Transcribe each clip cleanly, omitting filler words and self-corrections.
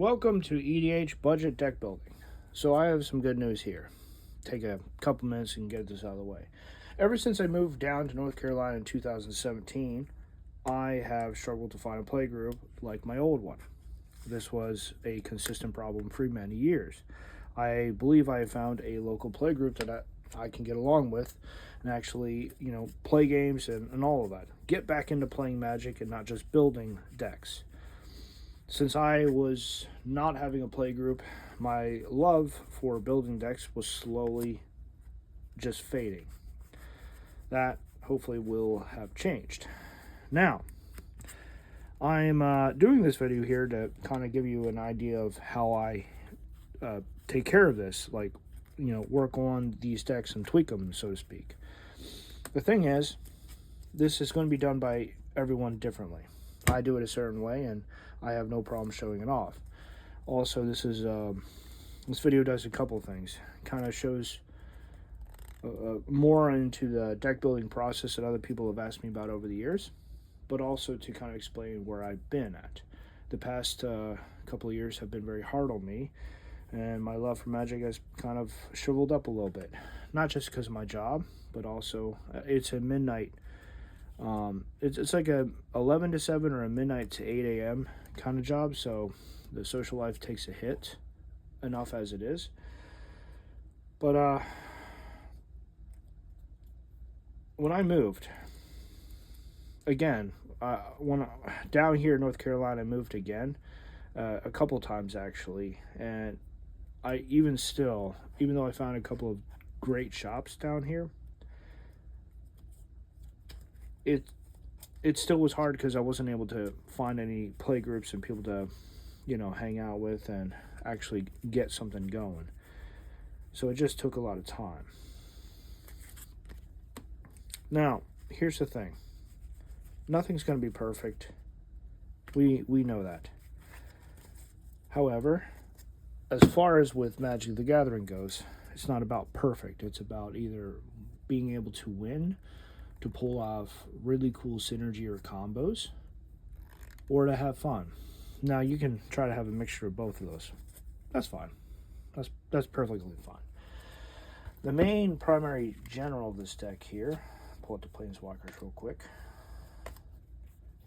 Welcome to EDH Budget Deck Building. So I have some good news here. Take a couple minutes and get this out of the way. Ever since I moved down to North Carolina in 2017, I have struggled to find a play group like my old one. This was a consistent problem for many years. I believe I have found a local play group that I can get along with and actually, play games and all of that. Get back into playing Magic and not just building decks. Since I was not having a play group, my love for building decks was slowly just fading. That hopefully will have changed. Now, I'm doing this video here to kind of give you an idea of how I take care of this, work on these decks and tweak them, so to speak. The thing is, this is going to be done by everyone differently. I do it a certain way, and I have no problem showing it off. Also, this video does a couple things. Kind of shows more into the deck building process that other people have asked me about over the years, but also to kind of explain where I've been at. The past couple of years have been very hard on me, and my love for Magic has kind of shriveled up a little bit. Not just because of my job, but also it's a midnight. It's like a 11 to 7 or a midnight to 8 a.m. kind of job, so the social life takes a hit enough as it is. But when I moved, again, when down here in North Carolina, I moved again a couple times actually, and even though I found a couple of great shops down here, it still was hard because I wasn't able to find any play groups and people to, hang out with and actually get something going. So it just took a lot of time. Now, here's the thing. Nothing's going to be perfect. We know that. However, as far as with Magic the Gathering goes, it's not about perfect. It's about either being able to win, to pull off really cool synergy or combos, or to have fun. Now, you can try to have a mixture of both of those. That's fine. That's perfectly fine. The main primary general of this deck here, pull up the Planeswalkers real quick,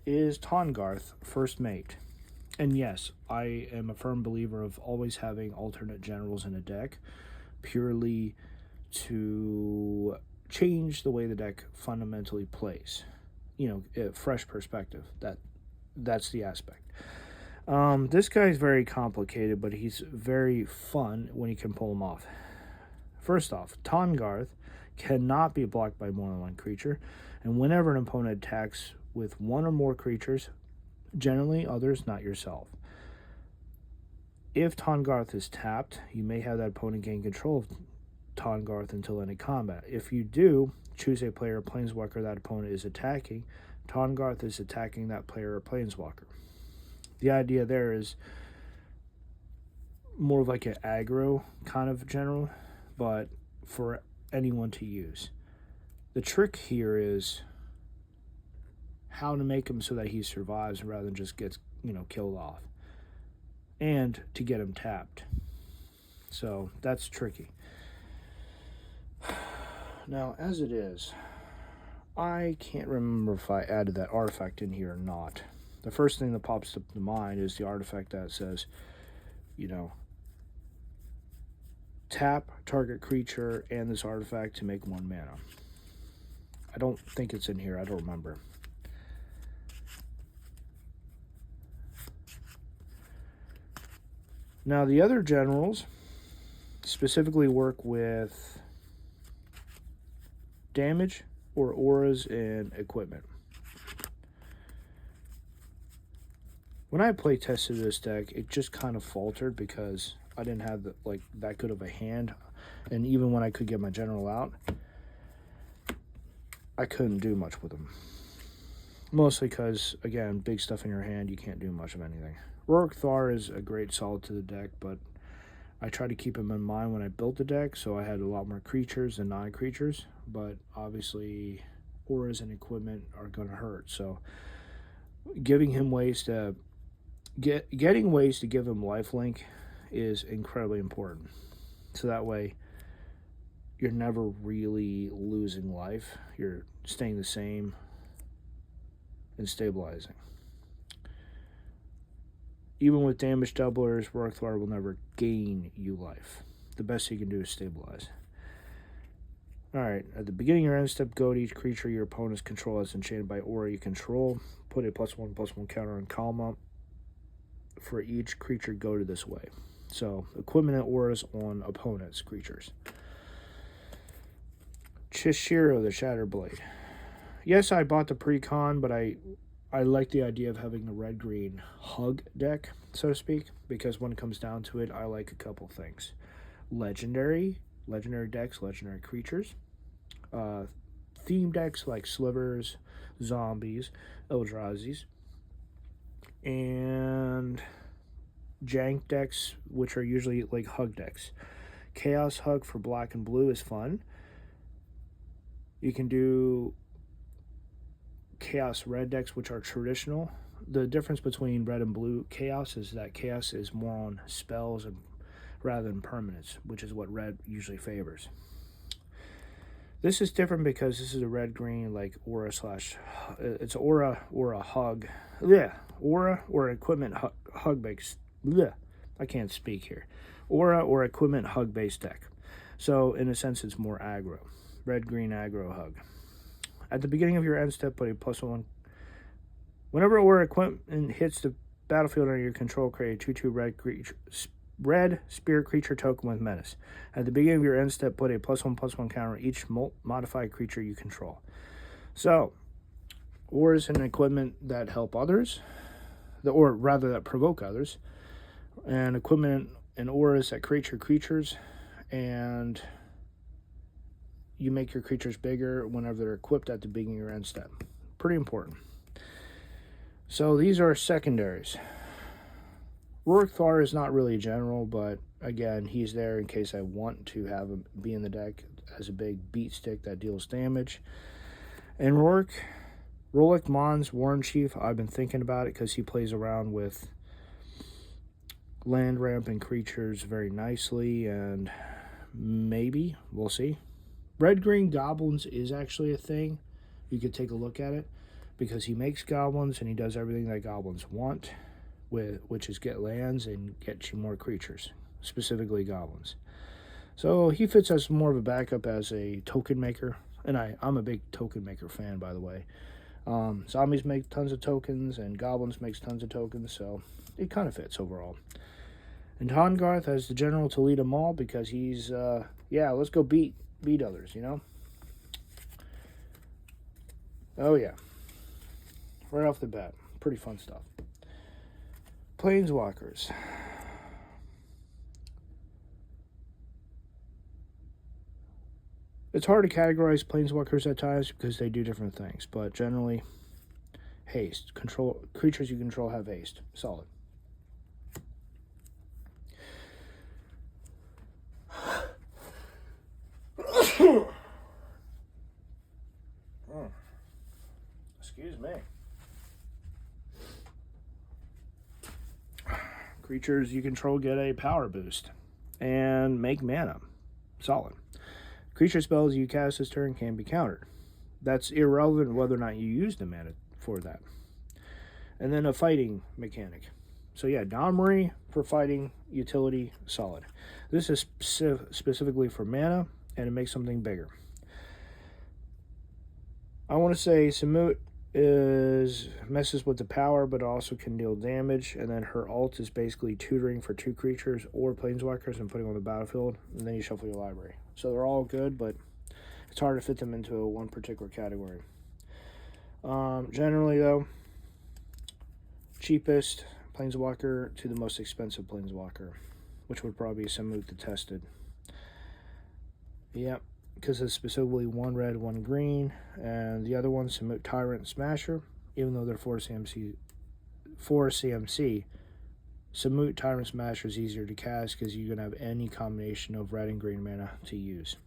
is Tahngarth, First Mate. And yes, I am a firm believer of always having alternate generals in a deck, purely to change the way the deck fundamentally plays. A fresh perspective. That's the aspect. This guy is very complicated, but he's very fun when you can pull him off. First off, Tahngarth cannot be blocked by more than one creature, and whenever an opponent attacks with one or more creatures, generally others, not yourself. If Tahngarth is tapped, you may have that opponent gain control of Tahngarth until end of combat. If you do, choose a player or planeswalker that opponent is attacking. Tahngarth is attacking that player or planeswalker. The idea there is more of like an aggro kind of general, but for anyone to use. The trick here is how to make him so that he survives rather than just gets, killed off. And to get him tapped. So that's tricky. Now, as it is, I can't remember if I added that artifact in here or not. The first thing that pops up to mind is the artifact that says, tap target creature and this artifact to make 1 mana. I don't think it's in here. I don't remember. Now, the other generals specifically work with damage or auras and equipment. When I play tested this deck, it just kind of faltered because I didn't have that good of a hand, and even when I could get my general out, I couldn't do much with them. Mostly because, again, big stuff in your hand, you can't do much of anything. Rourke Thar is a great solid to the deck, but I tried to keep him in mind when I built the deck, so I had a lot more creatures than non-creatures, but obviously auras and equipment are going to hurt, so giving him ways to Getting ways to give him lifelink is incredibly important. So that way you're never really losing life. You're staying the same and stabilizing. Even with damage doublers, Rorikthar will never gain you life. The best you can do is stabilize. Alright, at the beginning of your end step, go to each creature your opponent's control is enchanted by aura you control. Put a +1/+1 counter on Kalma for each creature go to this way. So, equipment and auras on opponents' creatures. Chishiro the Shatterblade. Yes, I bought the pre-con, but I like the idea of having a red-green hug deck, so to speak, because when it comes down to it, I like a couple things. Legendary decks, legendary creatures. Theme decks like Slivers, Zombies, Eldrazi's. And jank decks, which are usually like hug decks. Chaos Hug for black and blue is fun. You can do Chaos red decks, which are traditional. The difference between red and blue Chaos is that Chaos is more on spells and rather than permanents, which is what red usually favors. This is different because this is a red-green like aura slash. It's aura or a hug. Yeah, aura or equipment hug based. Yeah, I can't speak here. Aura or equipment hug based deck. So in a sense, it's more aggro. Red-green aggro hug. At the beginning of your end step, put a +1. Whenever aura equipment hits the battlefield under your control, create a 2/2 red spirit creature token with menace. At the beginning of your end step, put a +1/+1 counter on each modified creature you control. So, auras and equipment that help others, or rather that provoke others, and equipment and auras that create your creatures, and you make your creatures bigger whenever they're equipped at the beginning of your end step. Pretty important. So these are secondaries. Rorikthar is not really general, but again, he's there in case I want to have him be in the deck as a big beat stick that deals damage. And Rolik Mon's Warren Chief, I've been thinking about it because he plays around with land ramp and creatures very nicely, and maybe, we'll see. Red-green goblins is actually a thing. You could take a look at it because he makes goblins and he does everything that goblins want, which is get lands and get you more creatures, specifically goblins. So he fits as more of a backup as a token maker, and I'm a big token maker fan, by the way. Zombies make tons of tokens, and goblins makes tons of tokens, so it kind of fits overall. And Tahngarth has the general to lead them all because he's, let's go beat others, you know? Oh, yeah. Right off the bat. Pretty fun stuff. Planeswalkers. It's hard to categorize Planeswalkers at times because they do different things, but generally, haste. Creatures you control have haste. Solid. Excuse me. Creatures you control get a power boost and make mana. Solid. Creature spells you cast this turn can be countered. That's irrelevant whether or not you use the mana for that. And then a fighting mechanic. So yeah, Domri for fighting, utility, solid. This is specifically for mana, and it makes something bigger. I want to say Samut messes with the power, but also can deal damage, and then her ult is basically tutoring for 2 creatures or planeswalkers and putting on the battlefield, and then you shuffle your library. So they're all good, but it's hard to fit them into one particular category. Generally, though, cheapest planeswalker to the most expensive planeswalker, which would probably be Samut the Tested. Yep. Because it's specifically 1 red, 1 green, and the other one, Samut Tyrant and Smasher, even though they're 4 CMC, Samut Tyrant Smasher is easier to cast because you can have any combination of red and green mana to use.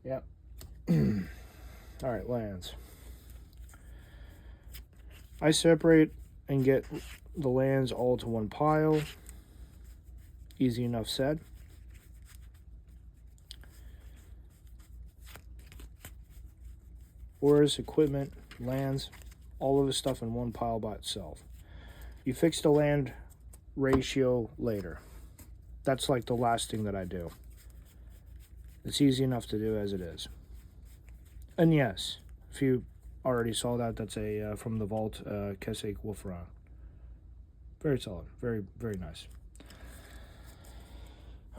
Yep. Alright, lands. I separate and get the lands all to one pile. Easy enough said. Auras, equipment, lands, all of the stuff in one pile by itself. You fix the land ratio later. That's like the last thing that I do. It's easy enough to do as it is. And yes, if you already saw that, that's a from the vault, Keswick Wolfram. Very solid, very, very nice.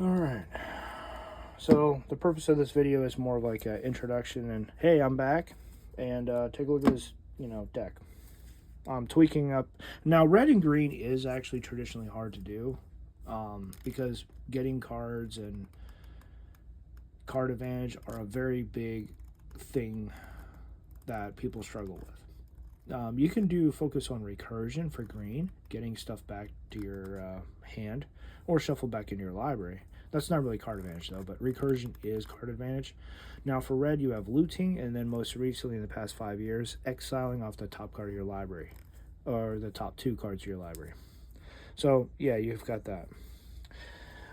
All right. So the purpose of this video is more of like an introduction and hey, I'm back, and take a look at this, deck. I'm tweaking up. Now, red and green is actually traditionally hard to do because getting cards and card advantage are a very big thing that people struggle with. You can do focus on recursion for green, getting stuff back to your hand, or shuffle back into your library. That's not really card advantage though, but recursion is card advantage. Now for red, you have looting, and then most recently in the past 5 years, exiling off the top card of your library, or the top 2 cards of your library. So yeah, you've got that.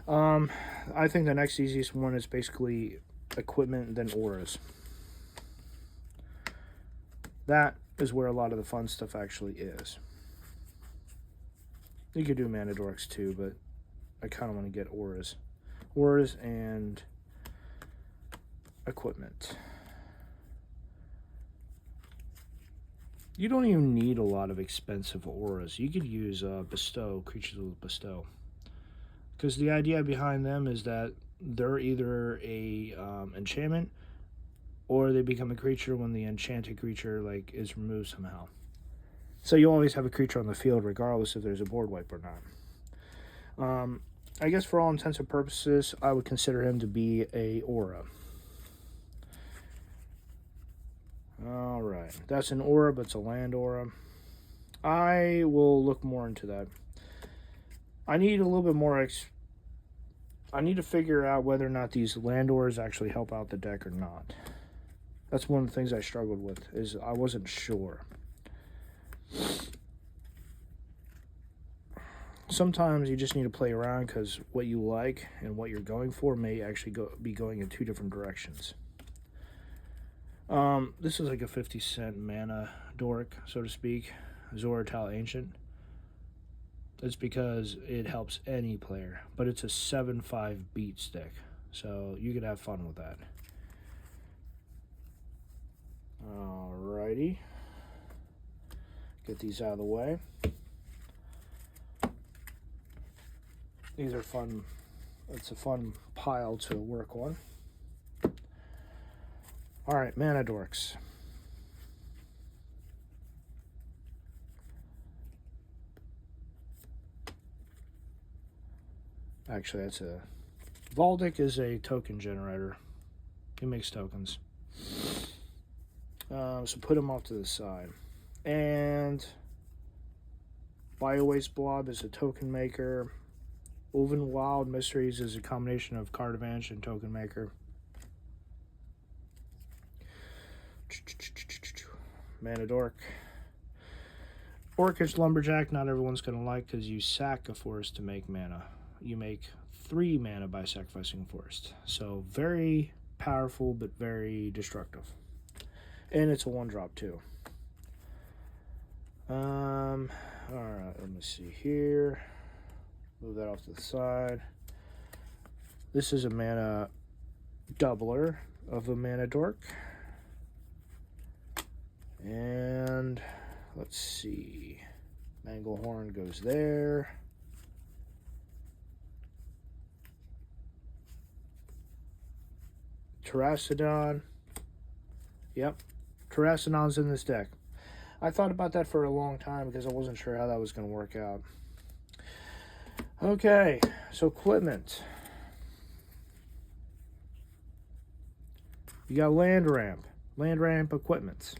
I think the next easiest one is basically equipment and then auras. That is where a lot of the fun stuff actually is. You could do mana dorks too, but I kind of want to get auras. Auras and equipment. You don't even need a lot of expensive auras. You could use bestow, creatures with bestow. Because the idea behind them is that they're either a enchantment, or they become a creature when the enchanted creature is removed somehow. So you always have a creature on the field regardless if there's a board wipe or not. I guess for all intents and purposes, I would consider him to be a aura. Alright, that's an aura, but it's a land aura. I will look more into that. I need a little bit more I need to figure out whether or not these land auras actually help out the deck or not. That's one of the things I struggled with, is I wasn't sure. Sometimes you just need to play around because what you like and what you're going for may actually be going in 2 different directions. This is like a 50-cent mana dork, so to speak. Zoratal Ancient. It's because it helps any player, but it's a 7/5 beat stick, so you could have fun with that. Alrighty. Get these out of the way. These are fun. It's a fun pile to work on. Alright, mana dorks. Actually, that's a... Valdic is a token generator. He makes tokens. So put him off to the side. And Bio-Waste Blob is a token maker. Ulven Wild Mysteries is a combination of card advantage and token maker. Mana Dork. Orcish Lumberjack, not everyone's going to like because you sack a forest to make mana. You make 3 mana by sacrificing a forest. So very powerful, but very destructive. And it's a 1-drop too. Alright, let me see here. Move that off to the side. This is a mana doubler of a mana dork. And let's see. Manglehorn goes there. Terracodon. Yep. Terracodon's in this deck. I thought about that for a long time because I wasn't sure how that was going to work out. Okay, so equipment. You got land ramp equipment.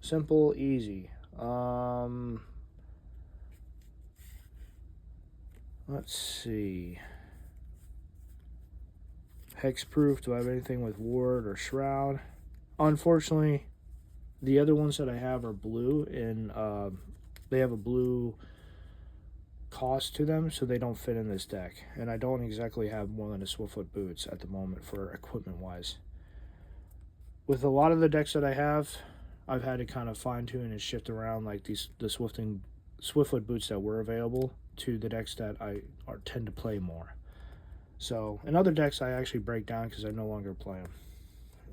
Simple, easy. Let's see. Hexproof. Do I have anything with ward or shroud? Unfortunately, the other ones that I have are blue, and they have a blue cost to them, so they don't fit in this deck. And I don't exactly have more than a Swiftfoot Boots at the moment for equipment-wise. With a lot of the decks that I have, I've had to kind of fine-tune and shift around like the Swiftfoot Boots that were available to the decks that I tend to play more. So, in other decks, I actually break down because I no longer play them,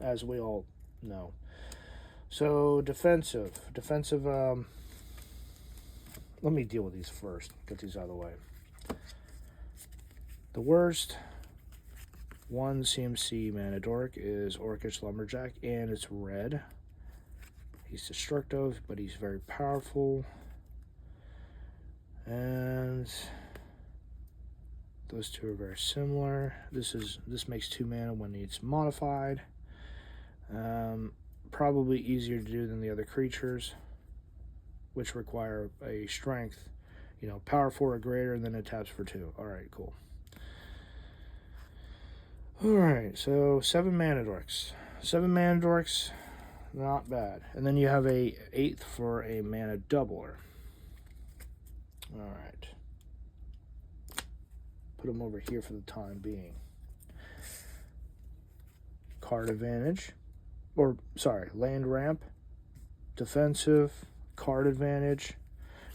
as we all know. So, defensive. Let me deal with these first. Get these out of the way. The worst 1 CMC mana dork is Orcish Lumberjack, and it's red. He's destructive, but he's very powerful. And those two are very similar. This makes 2 mana when it's modified. Probably easier to do than the other creatures, which require a strength, power 4 or greater, and then it taps for 2. Alright, cool. Alright, so 7 mana dorks. 7 mana dorks, not bad. And then you have a 8th for a mana doubler. Alright. Put them over here for the time being. Card advantage. Land ramp. Defensive. Card advantage.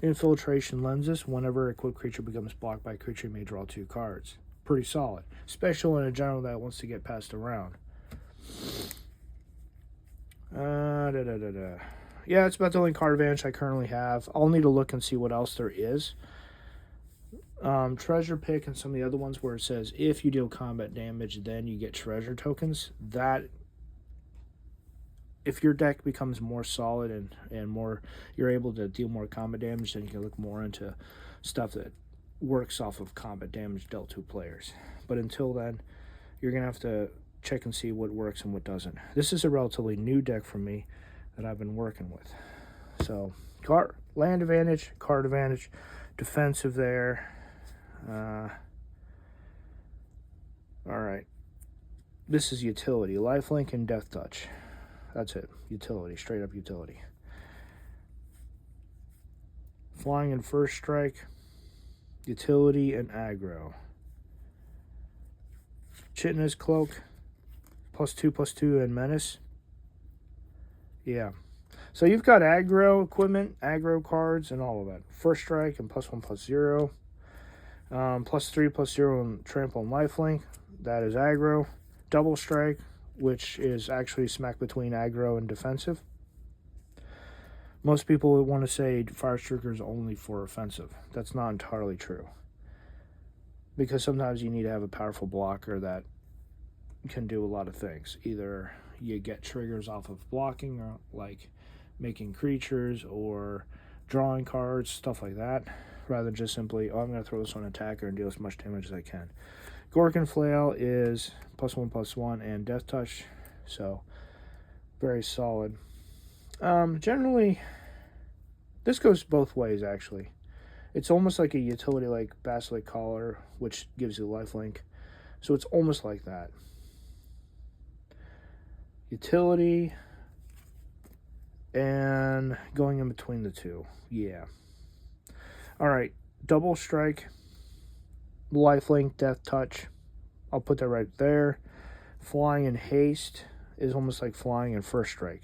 Infiltration lenses. Whenever a equipped creature becomes blocked by a creature, you may draw 2 cards. Pretty solid. Especially in a general that wants to get passed around. Yeah, it's about the only card advantage I currently have. I'll need to look and see what else there is. Treasure pick and some of the other ones where it says if you deal combat damage, then you get treasure tokens. That, if your deck becomes more solid and more, you're able to deal more combat damage, then you can look more into stuff that works off of combat damage dealt to players. But until then, you're going to have to check and see what works and what doesn't. This is a relatively new deck for me that I've been working with. So, land advantage, card advantage, defensive there. Alright. This is utility. Lifelink and Death Touch. That's it. Utility. Straight up utility. Flying and First Strike. Utility and aggro. Chitinous Cloak. +2/+2 and Menace. Yeah. So you've got aggro equipment, aggro cards, and all of that. First Strike and +1/+0. +3/+0 and Trample and Lifelink. That is aggro. Double Strike, which is actually smack between aggro and defensive. Most people would want to say Fire Striker is only for offensive. That's not entirely true. Because sometimes you need to have a powerful blocker that can do a lot of things. Either you get triggers off of blocking, or like making creatures or drawing cards, stuff like that, rather than just simply, I'm going to throw this on attacker and deal as much damage as I can. Gorkin Flail is +1/+1 and Death Touch, so very solid. Generally, this goes both ways, actually. It's almost like a utility like Basilisk Collar, which gives you lifelink. So it's almost like that. Utility and going in between the two. Yeah. Alright, Double Strike, lifelink, Death Touch. I'll put that right there. Flying and Haste is almost like flying and First Strike.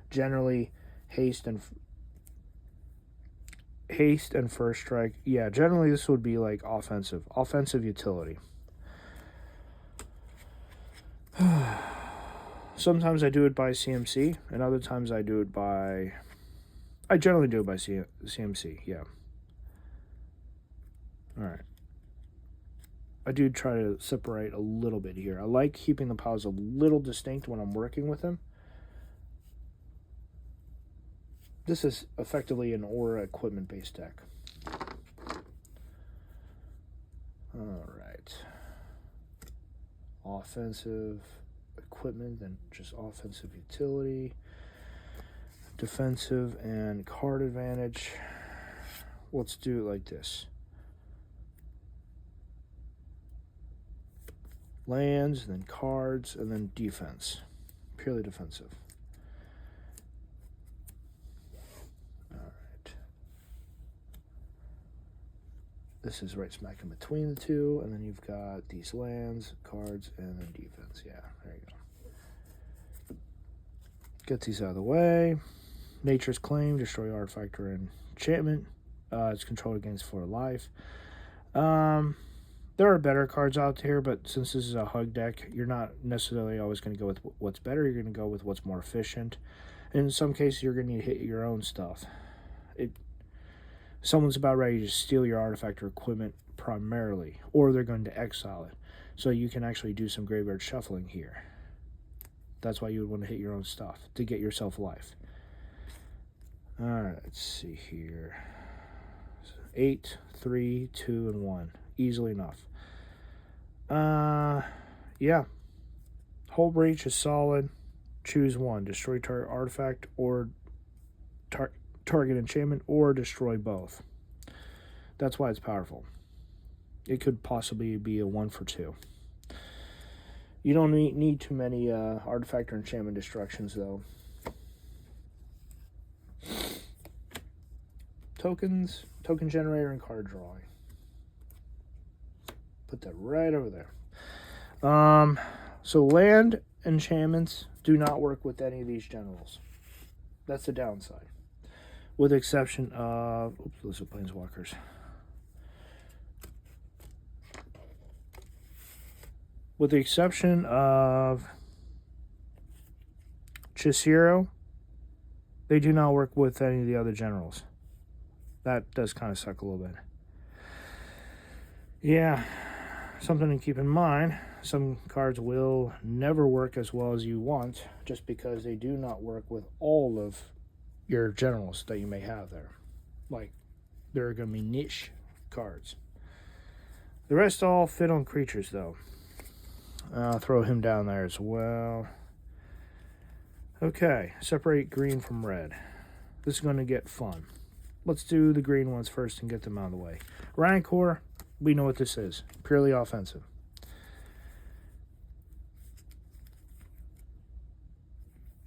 Generally, Haste and First Strike. Yeah, generally this would be like offensive utility. Sometimes I do it by CMC, and other times I do it by... I generally do it by CMC, yeah. Alright. I do try to separate a little bit here. I like keeping the piles a little distinct when I'm working with them. This is effectively an Aura equipment-based deck. Alright. Offensive equipment, then just offensive utility. Defensive and card advantage. Let's do it like this. Lands, then cards, and then defense. Purely defensive. Alright. This is right smack in between the two, and then you've got these lands, cards, and then defense. Yeah, there you go. Get these out of the way. Nature's Claim, destroy artifact or enchantment. It's controlled against for life. There are better cards out there, but since this is a hug deck, you're not necessarily always going to go with what's better. You're going to go with what's more efficient. In some cases, you're going to need to hit your own stuff. Someone's about ready to steal your artifact or equipment primarily, or they're going to exile it. So you can actually do some graveyard shuffling here. That's why you would want to hit your own stuff, to get yourself life. Alright, let's see here. 8, 3, 2, and 1. Easily enough. Yeah. Whole Breach is solid. Choose one. Destroy target artifact or target enchantment, or destroy both. That's why it's powerful. It could possibly be a 1 for 2. You don't need too many artifact or enchantment destructions, though. Tokens, token generator, and card drawing. Put that right over there. So land enchantments do not work with any of these generals. That's the downside. With the exception of... Oops, those are planeswalkers. With the exception of Chihiro, they do not work with any of the other generals. That does kind of suck a little bit. Yeah, something to keep in mind. Some cards will never work as well as you want just because they do not work with all of your generals that you may have there. Like, there are going to be niche cards. The rest all fit on creatures, though. I'll throw him down there as well. Okay, separate green from red. This is going to get fun. Let's do the green ones first and get them out of the way. Rancor, we know what this is. Purely offensive.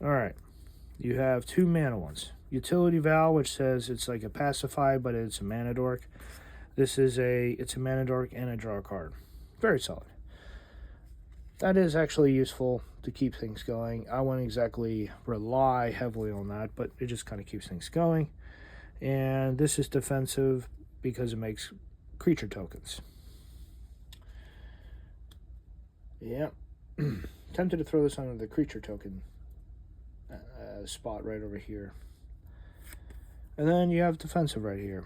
Alright. You have 2 mana ones. Utility Vow, which says it's like a pacify, but it's a mana dork. It's a mana dork and a draw card. Very solid. That is actually useful to keep things going. I wouldn't exactly rely heavily on that, but it just kind of keeps things going. And this is defensive because it makes creature tokens. Yeah. Tempted to throw this under the creature token spot right over here. And then you have defensive right here.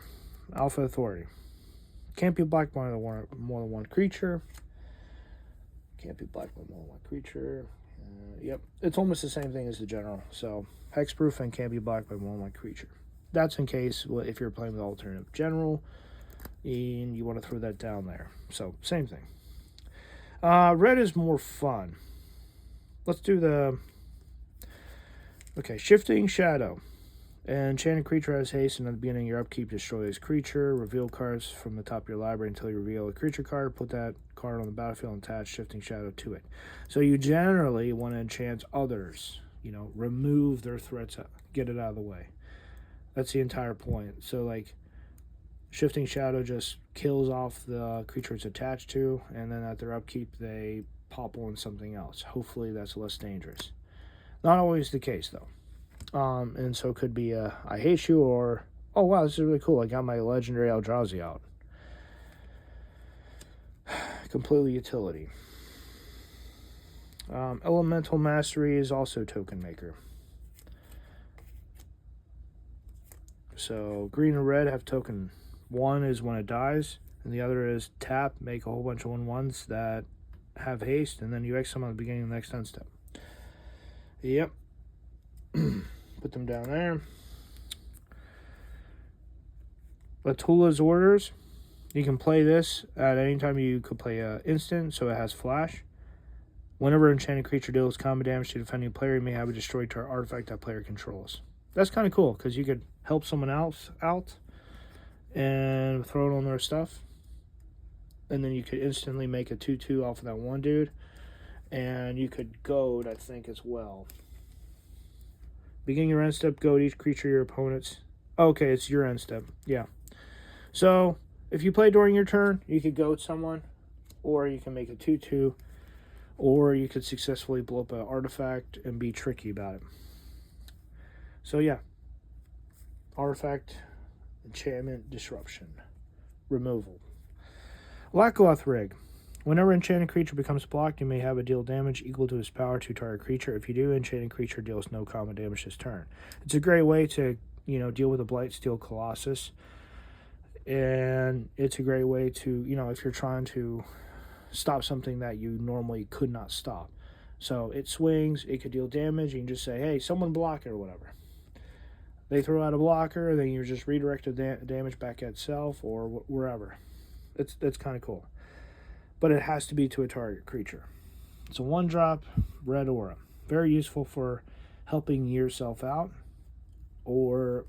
Alpha Authority. Can't be black by more than one creature. Can't be black by more than one creature. Yep. It's almost the same thing as the general. So, hexproof and can't be black by more than one creature. That's in case if you're playing with alternative general and you want to throw that down there. So, same thing. Red is more fun. Let's do the... Okay, Shifting Shadow. An enchanted creature has haste, and at the beginning of your upkeep, destroy this creature. Reveal cards from the top of your library until you reveal a creature card. Put that card on the battlefield and attach Shifting Shadow to it. So you generally want to enchant others. You know, remove their threats, get it out of the way. That's the entire point. So, like, Shifting Shadow just kills off the creature it's attached to, and then at their upkeep, they pop on something else. Hopefully that's less dangerous. Not always the case, though. And so it could be I hate you, or, oh wow, this is really cool, I got my legendary Eldrazi out. Completely utility. Elemental Mastery is also token maker. So green and red have token. One is when it dies, and the other is tap, make a whole bunch of 1/1s that have haste, and then you X them at the beginning of the next end step. Yep. Put them down there. Latula's Orders. You can play this at any time. You could play an instant, so it has flash. Whenever an enchanted creature deals combat damage to defending player, you may have a destroyed target artifact that player controls. That's kind of cool, because you could help someone else out and throw it on their stuff. And then you could instantly make a 2/2 off of that one dude. And you could goad, I think, as well. Beginning your end step, goad each creature your opponent's. Okay, it's your end step. Yeah. So, If you play during your turn, you could goat someone, or you can make a 2/2, or you could successfully blow up an artifact and be tricky about it. So yeah, artifact, enchantment, disruption, removal. Lakoth Rig. Whenever enchanted creature becomes blocked, you may have it deal damage equal to its power to target creature. If you do, enchanted creature deals no combat damage this turn. It's a great way to, deal with a Blightsteel Colossus. And it's a great way to, if you're trying to stop something that you normally could not stop. So it swings, it could deal damage. You can just say, hey, someone block it or whatever. They throw out a blocker, then you just redirect the damage back at itself or wherever. That's kind of cool. But it has to be to a target creature. It's a 1-drop red aura. Very useful for helping yourself out or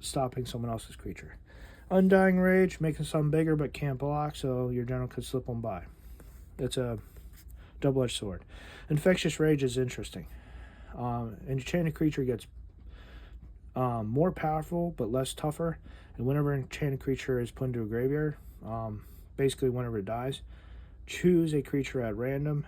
stopping someone else's creature. Undying Rage, making something bigger but can't block, so your general could slip on by. It's a double-edged sword. Infectious Rage is interesting. An enchanted creature gets more powerful but less tougher, and whenever an enchanted creature is put into a graveyard, basically whenever it dies, choose a creature at random.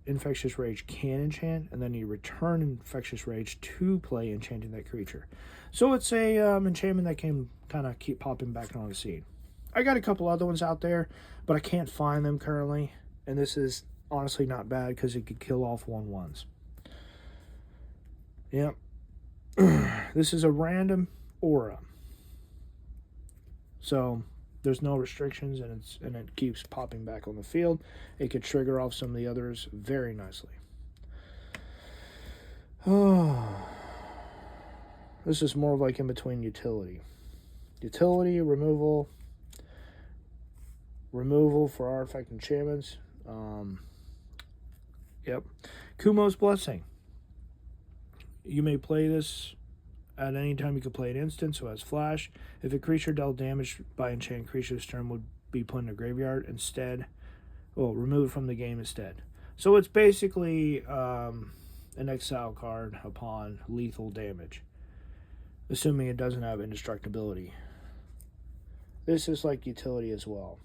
Infectious Rage can enchant, and then you return Infectious Rage to play enchanting that creature. So it's a enchantment that can kind of keep popping back on the scene. I got a couple other ones out there, but I can't find them currently, and this is honestly not bad because it could kill off 1/1s. Yep. This is a random aura. So there's no restrictions, and it keeps popping back on the field. It could trigger off some of the others very nicely. Oh, this is more like in between utility. Utility, removal for artifact enchantments. Yep. Kumo's Blessing. You may play this at any time. You can play an instant, so it has flash. If a creature dealt damage by enchanted creature this turn, would be put in a graveyard instead. Well, removed from the game instead. So it's basically an exile card upon lethal damage, assuming it doesn't have indestructibility. This is like utility as well.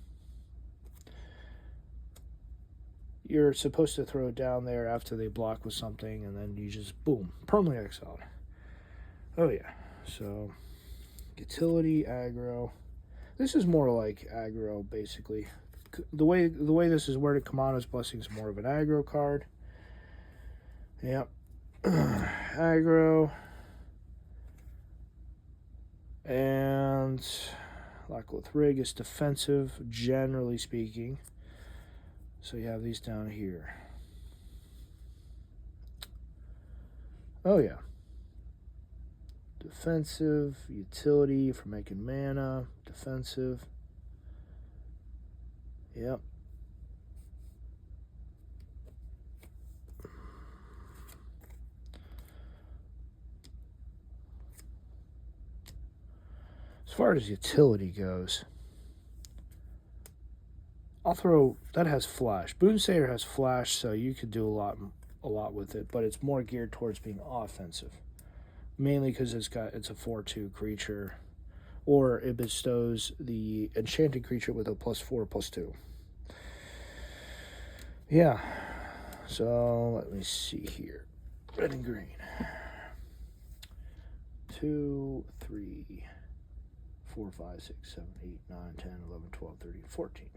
You're supposed to throw it down there after they block with something, and then you just, boom, permanently exiled. Oh yeah, so utility, aggro. This is more like aggro, basically. The way this is worded, Kumo's Blessing is more of an aggro card. Yep. Aggro. And Lakoth Rig is defensive, generally speaking. So you have these down here. Oh yeah. Defensive, utility for making mana, defensive. Yep. As far as utility goes, I'll throw, that has flash. Boonsayer has flash, so you could do a lot with it, but it's more geared towards being offensive. Mainly because it's a 4/2 creature, or it bestows the enchanted creature with a +4/+2. Yeah. So let me see here. Red and green. 2, 3, 4, 5, 6, 7, 8, 9, 10, 11, 12, 13, 14.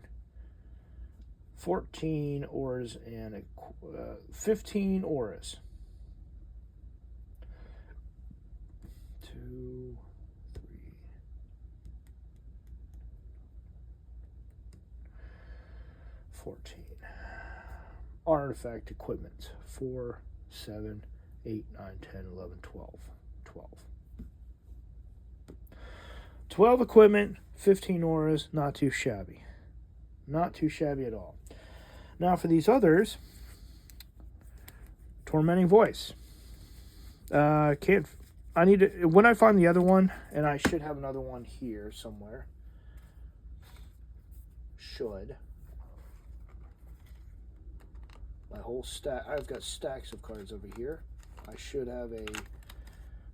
14 auras and 15 auras. 2, 3, 14. Artifact equipment. 4, 7, 8, 9, 10, 11, 12. 12 equipment, 15 auras, not too shabby. Not too shabby at all. Now for these others, Tormenting Voice. I need to, when I find the other one, and I should have another one here somewhere. My whole stack, I've got stacks of cards over here. I should have a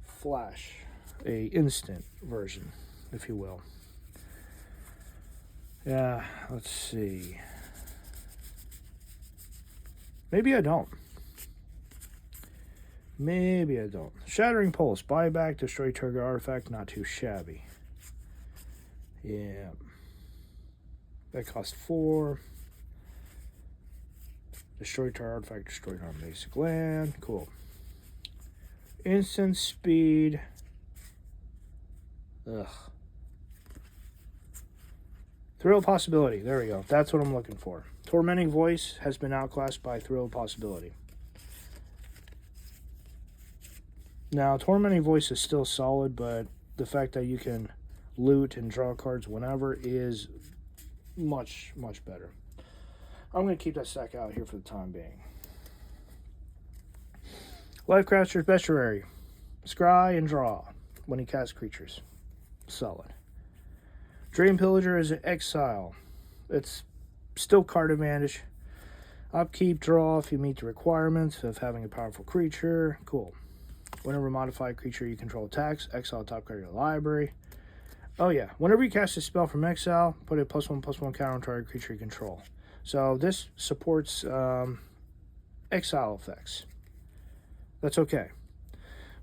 flash, a instant version, if you will. Yeah, let's see. Maybe I don't. Maybe I don't. Shattering Pulse. Buyback. Destroy target artifact. Not too shabby. Yeah. That costs 4. Destroy target artifact. Destroy on basic land. Cool. Instant speed. Ugh. Thrill Possibility. There we go. That's what I'm looking for. Tormenting Voice has been outclassed by Thrill Possibility. Now, Tormenting Voice is still solid, but the fact that you can loot and draw cards whenever is much, much better. I'm going to keep that stack out here for the time being. Lifecrafter's Bestiary. Scry and draw when he casts creatures. Solid. Dream Pillager is an exile. It's still card advantage. Upkeep, draw if you meet the requirements of having a powerful creature. Cool. Whenever a modified creature you control attacks, exile top card of your library. Oh yeah, whenever you cast a spell from exile, put a +1/+1 counter on target creature you control. So this supports exile effects. That's okay.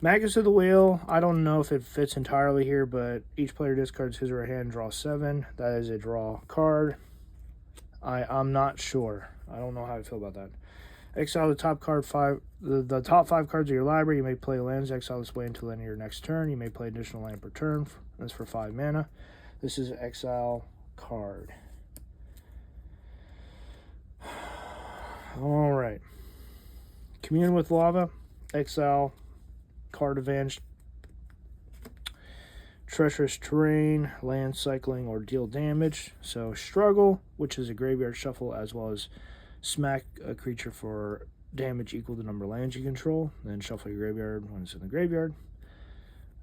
Magus of the Wheel, I don't know if it fits entirely here, but each player discards his or her hand and draws 7. That is a draw card. I'm not sure. I don't know how I feel about that. Exile the top card 5. The top 5 cards of your library. You may play lands. Exile this way until the end of your next turn. You may play additional land per turn. That's for 5 mana. This is an exile card. All right. Commune with Lava. Exile. Card advantage. Treacherous Terrain. Land cycling or deal damage. So Struggle, which is a graveyard shuffle, as well as smack a creature for damage equal to the number of lands you control. Then shuffle your graveyard when it's in the graveyard.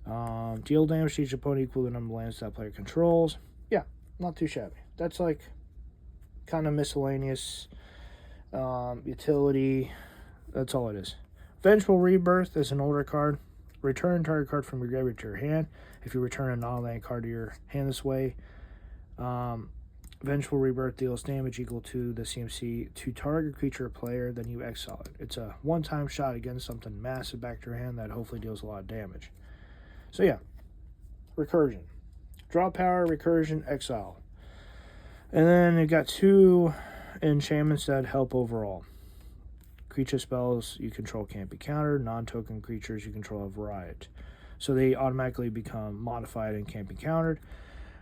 Deal damage to each opponent equal to the number of lands that player controls. Yeah, not too shabby. That's like kind of miscellaneous utility. That's all it is. Vengeful Rebirth is an older card. Return target card from your graveyard to your hand. If you return a non-land card to your hand this way, Vengeful Rebirth deals damage equal to the CMC to target creature or player, then you exile it. It's a one-time shot against something massive back to your hand that hopefully deals a lot of damage. So yeah, Recursion. Draw power, Recursion, exile. And then you've got 2 enchantments that help overall. Creature spells you control can't be countered. Non-token creatures you control have riot. So they automatically become modified and can't be countered.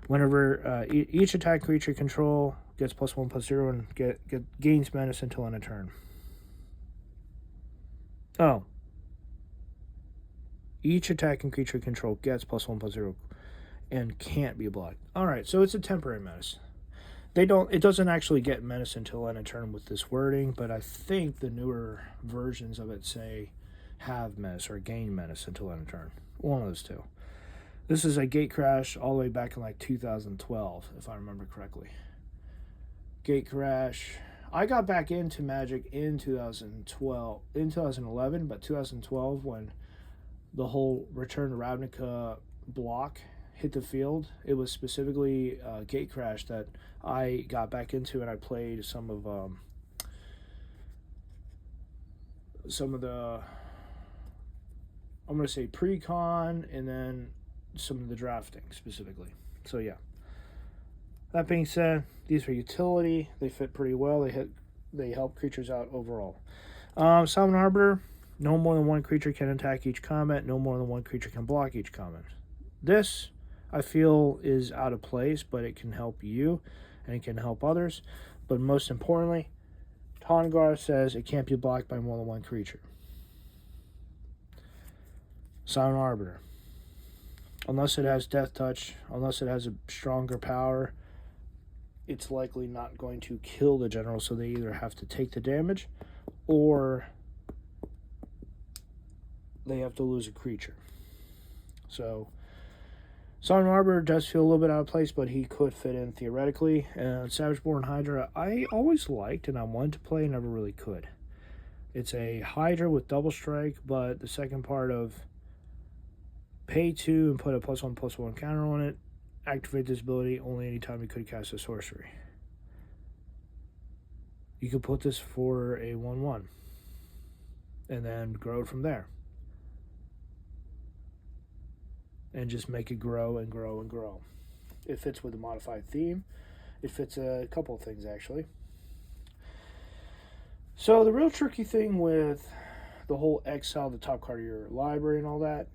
Whenever each attack creature you control gets +1/+0 and gains menace until end of turn. Oh. Each attacking creature you control gets +1/+0 and can't be blocked. Alright, so it's a temporary menace. It doesn't actually get menace until end of turn with this wording, but I think the newer versions of it say have menace or gain menace until end of turn. One of those two. This is a gate crash all the way back in like 2012, if I remember correctly. Gate crash. I got back into Magic in 2011, but 2012 when the whole Return to Ravnica block hit the field, it was specifically Gate Crash that I got back into, and I played some of the I'm going to say pre-con and then some of the drafting specifically. So yeah. That being said, these are utility. They fit pretty well. They help creatures out overall. Summon Arbiter. No more than one creature can attack each combat. No more than one creature can block each combat. This, I feel, is out of place, but it can help you and it can help others. But most importantly, Tahngarth says it can't be blocked by more than one creature. Summon Arbiter. Unless it has Death Touch, unless it has a stronger power, it's likely not going to kill the general, so they either have to take the damage or they have to lose a creature. So Summon Arbiter does feel a little bit out of place, but he could fit in theoretically. And Savageborn Hydra, I always liked and I wanted to play, never really could. It's a Hydra with double strike, but the second part of pay 2 and put a +1/+1 counter on it activate this ability only anytime you could cast a sorcery. You could put this for a 1/1 and then grow it from there. And just make it grow and grow and grow. It fits with the modified theme. It fits a couple of things, actually. So the real tricky thing with the whole exile the top card of your library and all that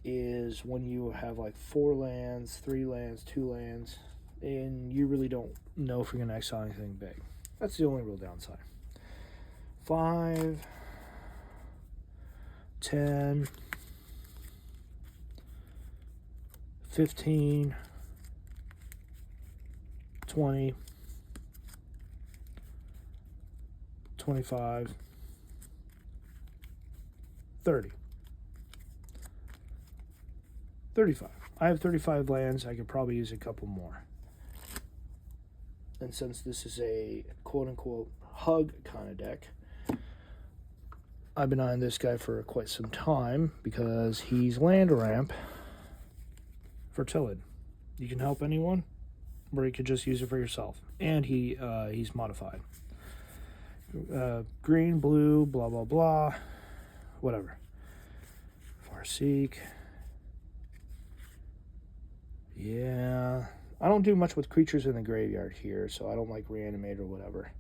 is when you have like 4 lands, 3 lands, 2 lands, and you really don't know if you're going to exile anything big. That's the only real downside. 5, 10, 15, 20, 25, 30. 35. I have 35 lands. I could probably use a couple more. And since this is a quote-unquote hug kind of deck, I've been eyeing this guy for quite some time because he's land ramp for Tillid. You can help anyone, or you could just use it for yourself. And he's modified. Green, blue, blah, blah, blah. Whatever. Farseek. Yeah. I don't do much with creatures in the graveyard here, so I don't like reanimate or whatever.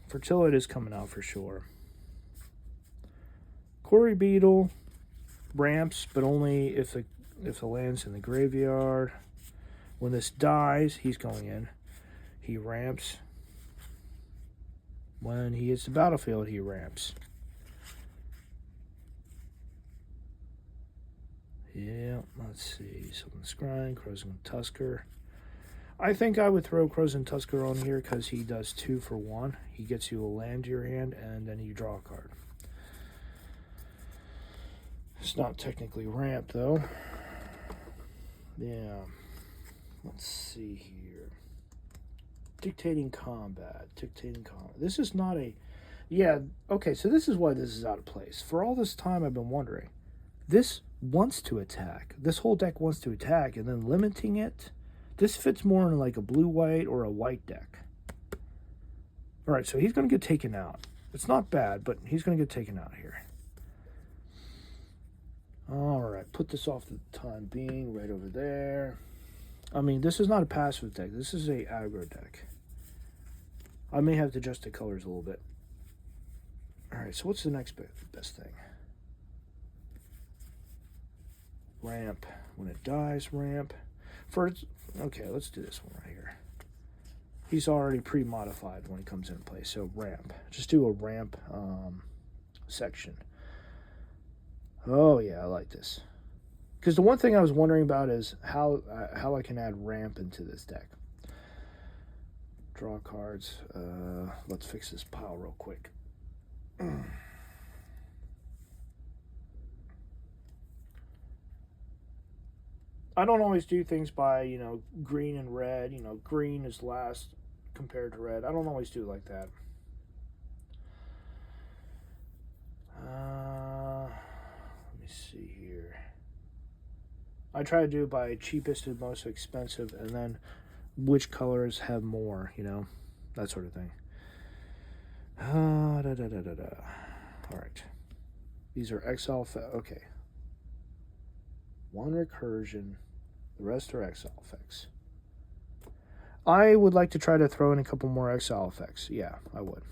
Fertility is coming out for sure. Quarry Beetle ramps, but only if the land's in the graveyard. When this dies, he's going in. He ramps. When he hits the battlefield, he ramps. Yeah, let's see. Someone's Scrying, Crozen Tusker. I think I would throw Crozen Tusker on here because he does 2 for 1. He gets you a land to your hand, and then you draw a card. It's not technically ramp, though. Yeah. Let's see here. Dictating combat. This is not a... Yeah, okay, so this is why this is out of place. For all this time, I've been wondering. This wants to attack. This whole deck wants to attack, and then limiting it. This fits more in like a blue-white or a white deck. Alright, so he's going to get taken out. It's not bad, but he's going to get taken out here. Alright, put this off the time being right over there. I mean, this is not a passive deck. This is a aggro deck. I may have to adjust the colors a little bit. Alright, so what's the next best thing? Ramp. When it dies, ramp. Okay, let's do this one right here. He's already pre-modified when he comes into play, so ramp. Just do a ramp section. Oh, yeah, I like this. Because the one thing I was wondering about is how I can add ramp into this deck. Draw cards. Let's fix this pile real quick. I don't always do things by, green and red. Green is last compared to red. I don't always do it like that. Let me see here. I try to do it by cheapest to most expensive, and then which colors have more, that sort of thing. All right. These are exile. Okay. 1 recursion. The rest are exile effects. I would like to try to throw in a couple more exile effects. Yeah, I would.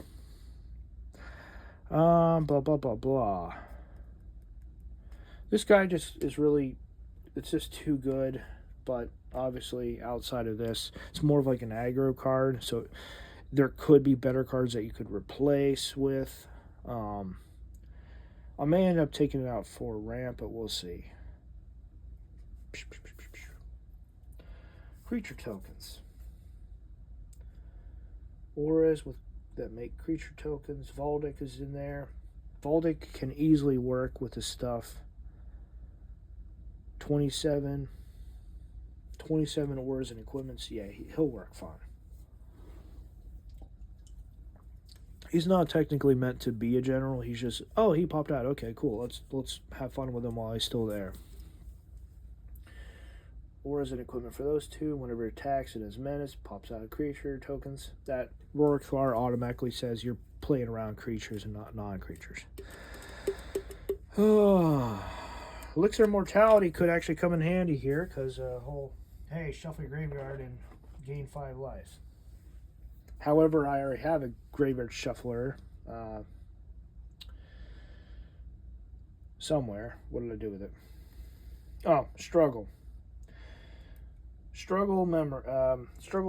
Blah, blah, blah, blah. This guy just is really... It's just too good, but obviously outside of this, it's more of like an aggro card, so there could be better cards that you could replace with. I may end up taking it out for ramp, but we'll see. Creature tokens. Auras that make creature tokens. Valdic is in there. Valdic can easily work with this stuff. 27 auras and equipments. Yeah, he'll work fine. He's not technically meant to be a general. He's just, oh, he popped out. Okay, cool. Let's have fun with him while he's still there. auras and equipment for those two. Whenever it attacks and is menaced, pops out creature tokens. That Rorikthar automatically says you're playing around creatures and not non-creatures. Elixir Mortality could actually come in handy here, because hey, shuffle your graveyard and gain 5 lives. However, I already have a graveyard shuffler somewhere. What did I do with it? Oh, struggle. Struggle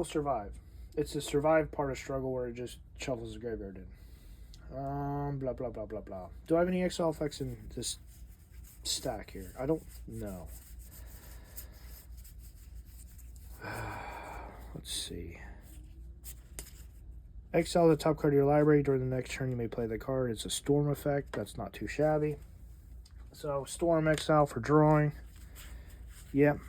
survive. It's the survive part of struggle where it just shuffles the graveyard in. Blah blah blah blah blah. Do I have any exile effects in this stack here? I don't know. Let's see. Exile the top card of your library. During the next turn you may play the card. It's a storm effect. That's not too shabby. So storm exile for drawing. Yep.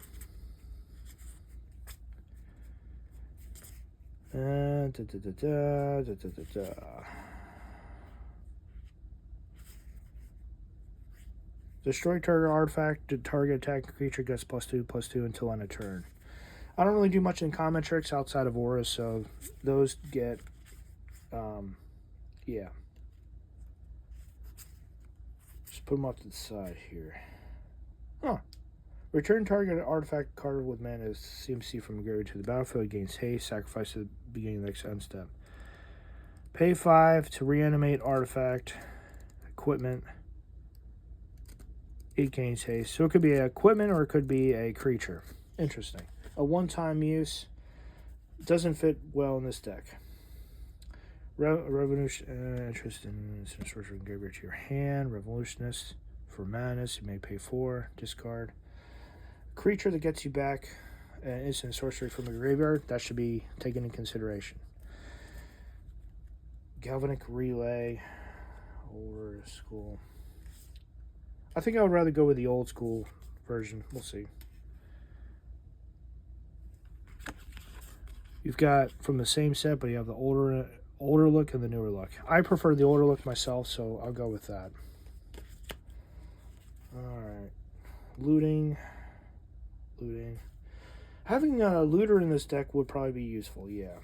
Destroy target artifact. The target attacking creature gets +2/+2 until end of turn. I don't really do much in common tricks outside of auras, so those get, yeah. Just put them off to the side here. Huh. Return target artifact card with mana CMC from the graveyard to the battlefield. Gains haste. Sacrifice at the beginning of the next end step. Pay 5 to reanimate artifact. Equipment. It gains haste. So it could be an equipment or it could be a creature. Interesting. A one-time use. Doesn't fit well in this deck. Revolution. Interest in sorcery and graveyard to your hand. Revolutionist. For madness, you may pay 4. Discard. Creature that gets you back instant sorcery from the graveyard. That should be taken into consideration. Galvanic Relay. Old school. I think I would rather go with the old school version. We'll see. You've got from the same set, but you have the older look and the newer look. I prefer the older look myself, so I'll go with that. Alright. Looting. Having a looter in this deck would probably be useful, yeah.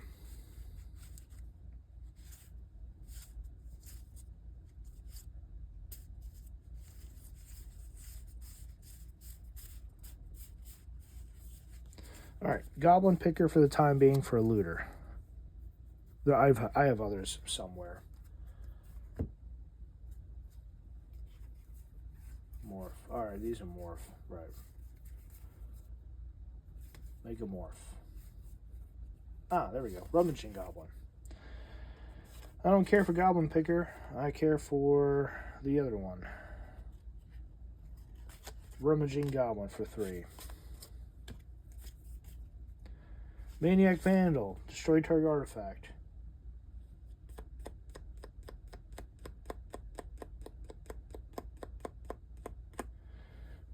Alright, Goblin Picker for the time being for a looter. I have others somewhere. Morph. Alright, these are morph. Right. Make a morph. Ah, there we go. Rummaging Goblin. I don't care for Goblin Picker. I care for the other one. Rummaging Goblin for 3. Maniac Vandal. Destroy target artifact.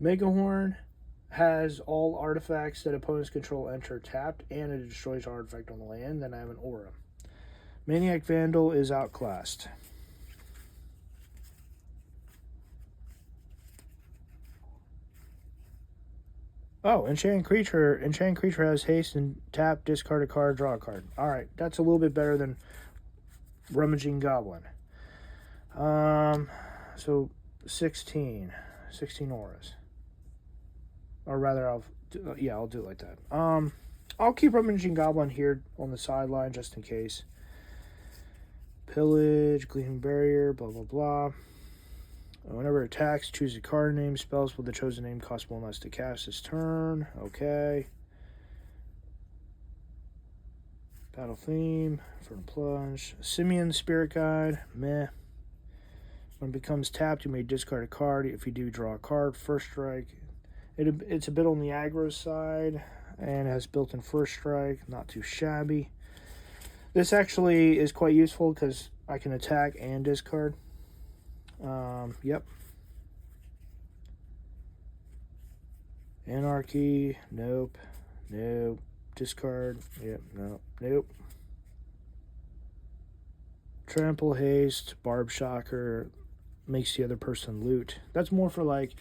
Megahorn has all artifacts that opponents control enter tapped, and it destroys artifact on the land. Then I have an aura. Maniac Vandal is outclassed. Oh, Enchanted Creature. Enchanted Creature has haste and tap, discard a card, draw a card. Alright, that's a little bit better than Rummaging Goblin. So 16 auras. Or rather, I'll do it like that. I'll keep Rummaging Goblin here on the sideline just in case. Pillage, Gleaming Barrier, blah blah blah. Whenever it attacks, choose a card name. Spells with the chosen name cost 1 less to cast this turn. Okay. Battle Theme, Infernal Plunge. Simeon Spirit Guide, meh. When it becomes tapped, you may discard a card. If you do, draw a card. First strike. It's a bit on the aggro side and has built-in first strike. Not too shabby. This actually is quite useful because I can attack and discard. Yep. Anarchy, nope. Discard, yep, nope. Trample, haste, barb shocker, makes the other person loot. That's more for like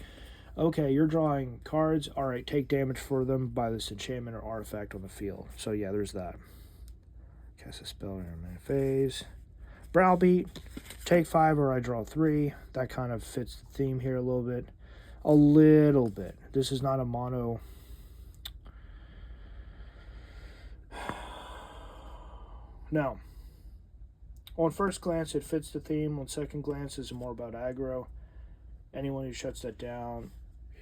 Okay, you're drawing cards. All right, take damage for them by this enchantment or artifact on the field. So yeah, there's that. Cast a spell in my phase. Browbeat, take 5 or I draw 3. That kind of fits the theme here a little bit. A little bit. This is not a mono. Now, on first glance, it fits the theme. On second glance, it's more about aggro. Anyone who shuts that down,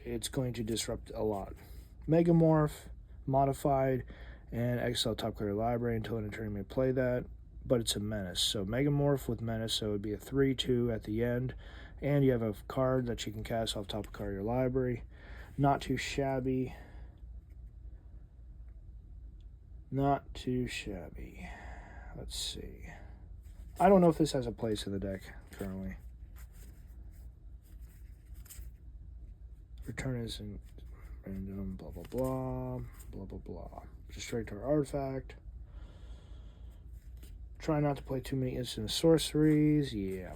it's going to disrupt a lot. Megamorph, modified, and exile top card of your library until an attorney may play that, but it's a menace. So Megamorph with menace, so it would be a 3/2 at the end, and you have a card that you can cast off top card of your library. Not too shabby. Not too shabby. Let's see. I don't know if this has a place in the deck currently. Return is in random, blah, blah, blah, blah, blah, blah. Destroy our artifact. Try not to play too many instant sorceries. Yeah.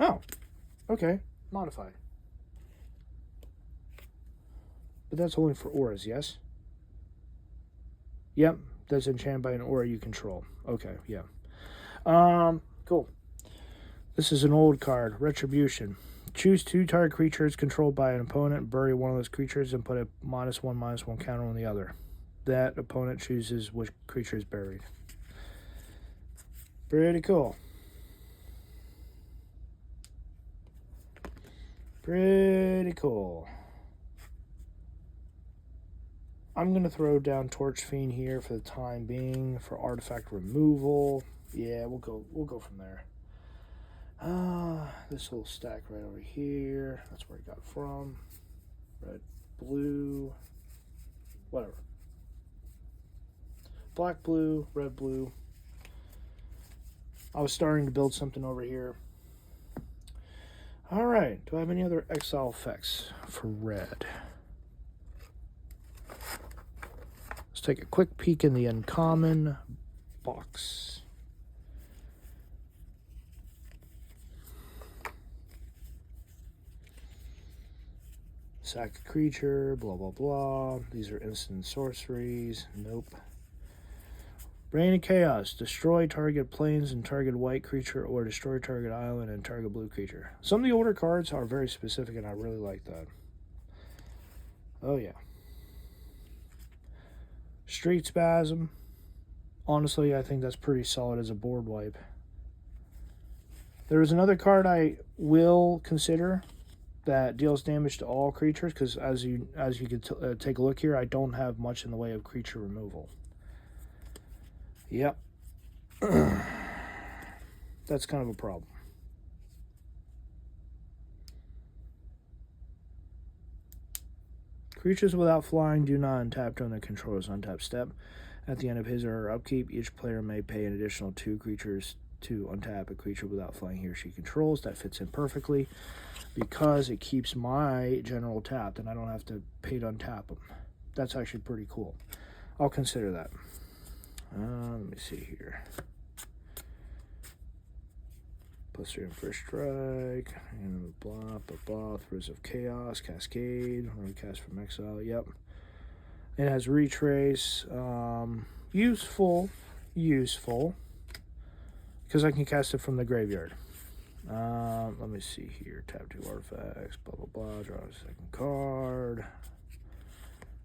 Oh, okay. Modified. But that's only for auras, yes? Yep, that's enchanted by an aura you control. Okay, yeah. Cool. This is an old card, Retribution. Choose 2 target creatures controlled by an opponent, bury one of those creatures, and put a -1/-1 counter on the other. That opponent chooses which creature is buried. Pretty cool. Pretty cool. I'm going to throw down Torch Fiend here for the time being for artifact removal. Yeah, we'll go from there. This little stack right over here. That's where I got it from. Red, blue, whatever. Black, blue, red, blue. I was starting to build something over here. All right. Do I have any other exile effects for red? Let's take a quick peek in the uncommon box. Sack a creature, blah, blah, blah. These are instant sorceries. Nope. Reign of Chaos. Destroy target plains and target white creature, or destroy target island and target blue creature. Some of the older cards are very specific, and I really like that. Oh, yeah. Street Spasm. Honestly, I think that's pretty solid as a board wipe. There is another card I will consider that deals damage to all creatures, because as you can take a look here, I don't have much in the way of creature removal. Yep. That's kind of a problem. Creatures without flying do not untap during the controller's untap step. At the end of his or her upkeep, each player may pay an additional 2 creatures to untap a creature without flying he or she controls. That fits in perfectly because it keeps my general tapped and I don't have to pay to untap them. That's actually pretty cool. I'll consider that. Let me see here. +3 on first strike, and blah, blah, blah, Throes of Chaos, Cascade, recast from exile, yep. It has Retrace, useful, because I can cast it from the graveyard. Let me see here, tap 2 artifacts, blah, blah, blah, draw a second card,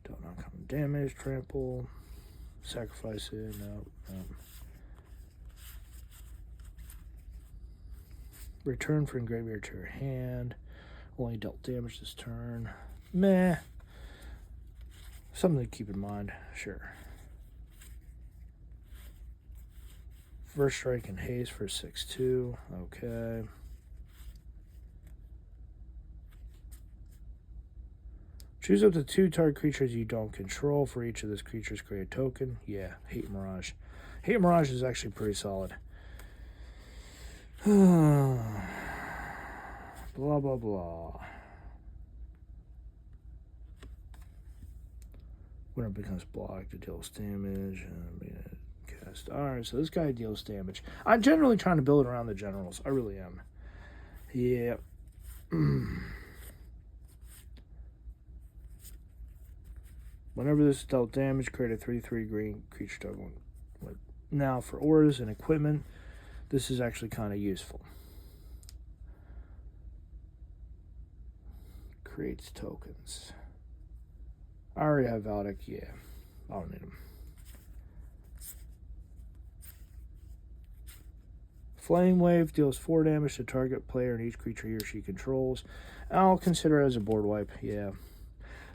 don't uncommon damage, trample, sacrifice it, no. Return from graveyard to your hand. Only dealt damage this turn. Meh. Something to keep in mind. Sure. First strike and haste for 6/2. Okay. Choose up to 2 target creatures you don't control. For each of those creatures, create a token. Yeah, Hate Mirage. Hate Mirage is actually pretty solid. Blah, blah, blah. When it becomes blocked, it deals damage. Cast. Alright, so this guy deals damage. I'm generally trying to build around the generals. I really am. Yeah. Whenever this is dealt damage, create a 3/3 green creature token. Now, for auras and equipment, this is actually kind of useful. Creates tokens. I already have Valdic. Yeah, I don't need them. Flame Wave deals 4 damage to target player and each creature he or she controls. I'll consider it as a board wipe. Yeah.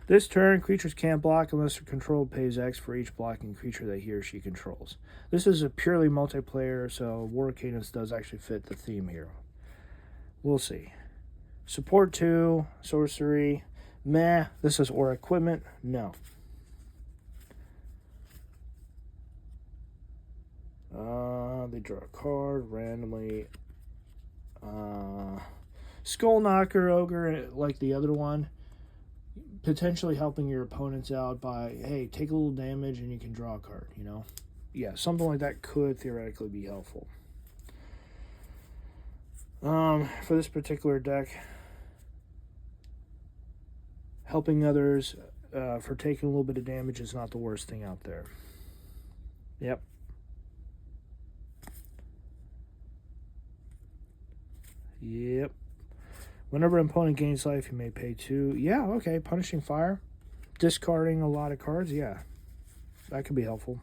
This turn, creatures can't block unless their control pays X for each blocking creature that he or she controls. This is a purely multiplayer, so War Cadence does actually fit the theme here. We'll see. Support 2, sorcery, meh. This is or equipment, no. They draw a card randomly. Skull Knocker Ogre, like the other one, potentially helping your opponents out by, hey, take a little damage and you can draw a card, you know? Yeah, something like that could theoretically be helpful. For this particular deck, helping others for taking a little bit of damage is not the worst thing out there. Yep. Yep. Whenever an opponent gains life, you may pay 2. Yeah, okay. Punishing fire. Discarding a lot of cards. Yeah. That could be helpful.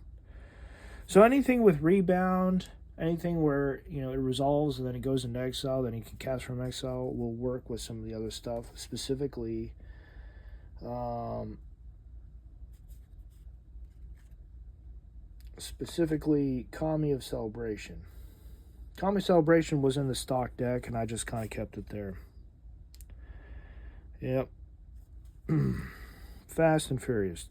So anything with rebound, anything where, you know, it resolves and then it goes into exile, then you can cast from exile, will work with some of the other stuff. Specifically, Kami of Celebration. Kami Celebration was in the stock deck, and I just kind of kept it there. Yep. Fast and Furious.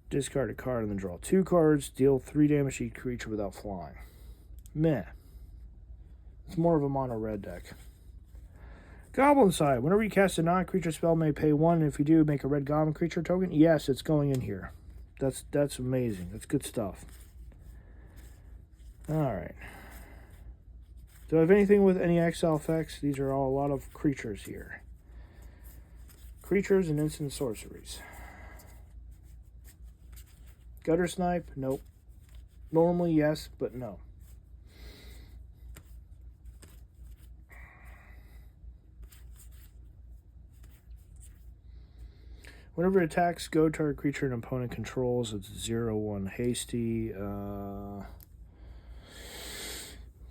Discard a card and then draw 2 cards. Deal 3 damage to each creature without flying. Meh. It's more of a mono red deck. Goblin Side. Whenever you cast a non-creature spell, may pay 1. And if you do, make a red goblin creature token. Yes, it's going in here. That's amazing. That's good stuff. Alright. Do I have anything with any exile effects? These are all a lot of creatures here. Creatures and instant sorceries. Gutter Snipe? Nope. Normally, yes, but no. Whenever it attacks, go target creature an opponent controls. It's 0/1 hasty.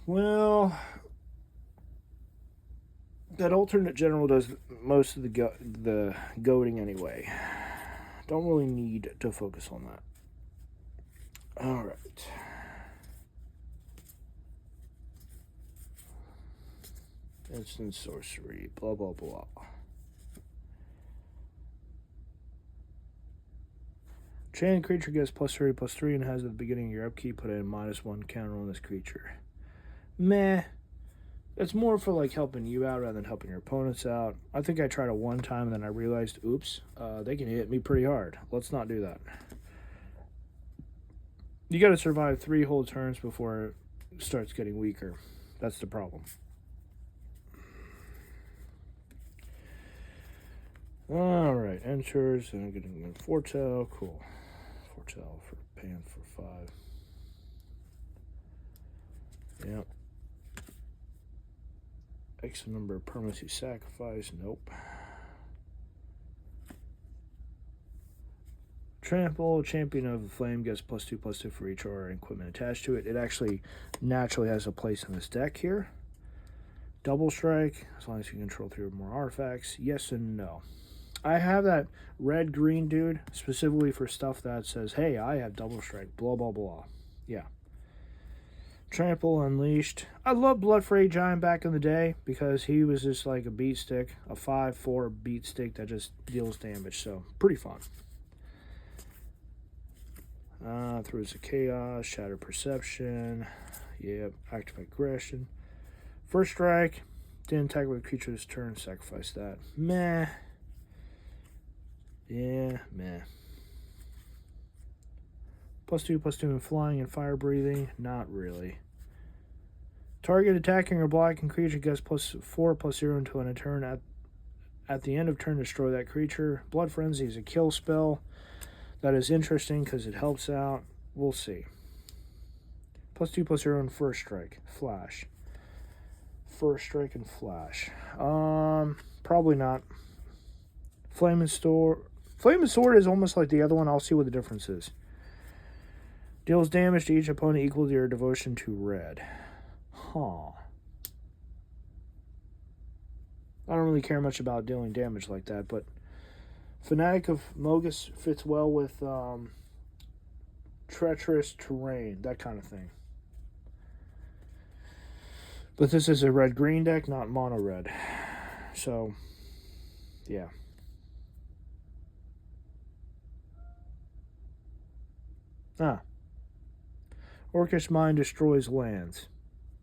Well, that alternate general does most of the goading anyway. Don't really need to focus on that. Alright. Instant sorcery. Blah, blah, blah. Chain creature gets +3/+3 and has at the beginning of your upkeep put a -1 counter on this creature. Meh. It's more for like helping you out rather than helping your opponents out. I think I tried it one time and then I realized, oops, they can hit me pretty hard. Let's not do that. You got to survive 3 whole turns before it starts getting weaker. That's the problem. Alright, enters, and I'm getting a Foretell. Cool. Foretell for paying for 5. Yep. X number of permanency sacrifice. Nope. Trample, Champion of the Flame gets +2/+2 for each aura and equipment attached to it. It actually naturally has a place in this deck here. Double Strike, as long as you control 3 or more artifacts. Yes and no. I have that red-green dude specifically for stuff that says, hey, I have Double Strike, blah, blah, blah. Yeah. Trample Unleashed. I loved Bloodfray Giant back in the day because he was just like a beat stick, a 5/4 beat stick that just deals damage, so pretty fun. Throws a Chaos, Shatter Perception, yep, Activate Aggression. First Strike, didn't attack with a creature this turn, sacrifice that. Meh. Yeah, meh. +2/+2 in flying and fire breathing, not really. Target attacking or blocking creature gets +4/+0 until end of turn. At the end of turn, destroy that creature. Blood Frenzy is a kill spell. That is interesting because it helps out. We'll see. +2/+0 and first strike. Flash. First strike and flash. Probably not. Flame and Sword. Flame and Sword is almost like the other one. I'll see what the difference is. Deals damage to each opponent equal to your devotion to red. Huh. I don't really care much about dealing damage like that, but Fanatic of Mogus fits well with treacherous terrain, that kind of thing. But this is a red-green deck, not mono-red. So, yeah. Orcish Mind destroys lands.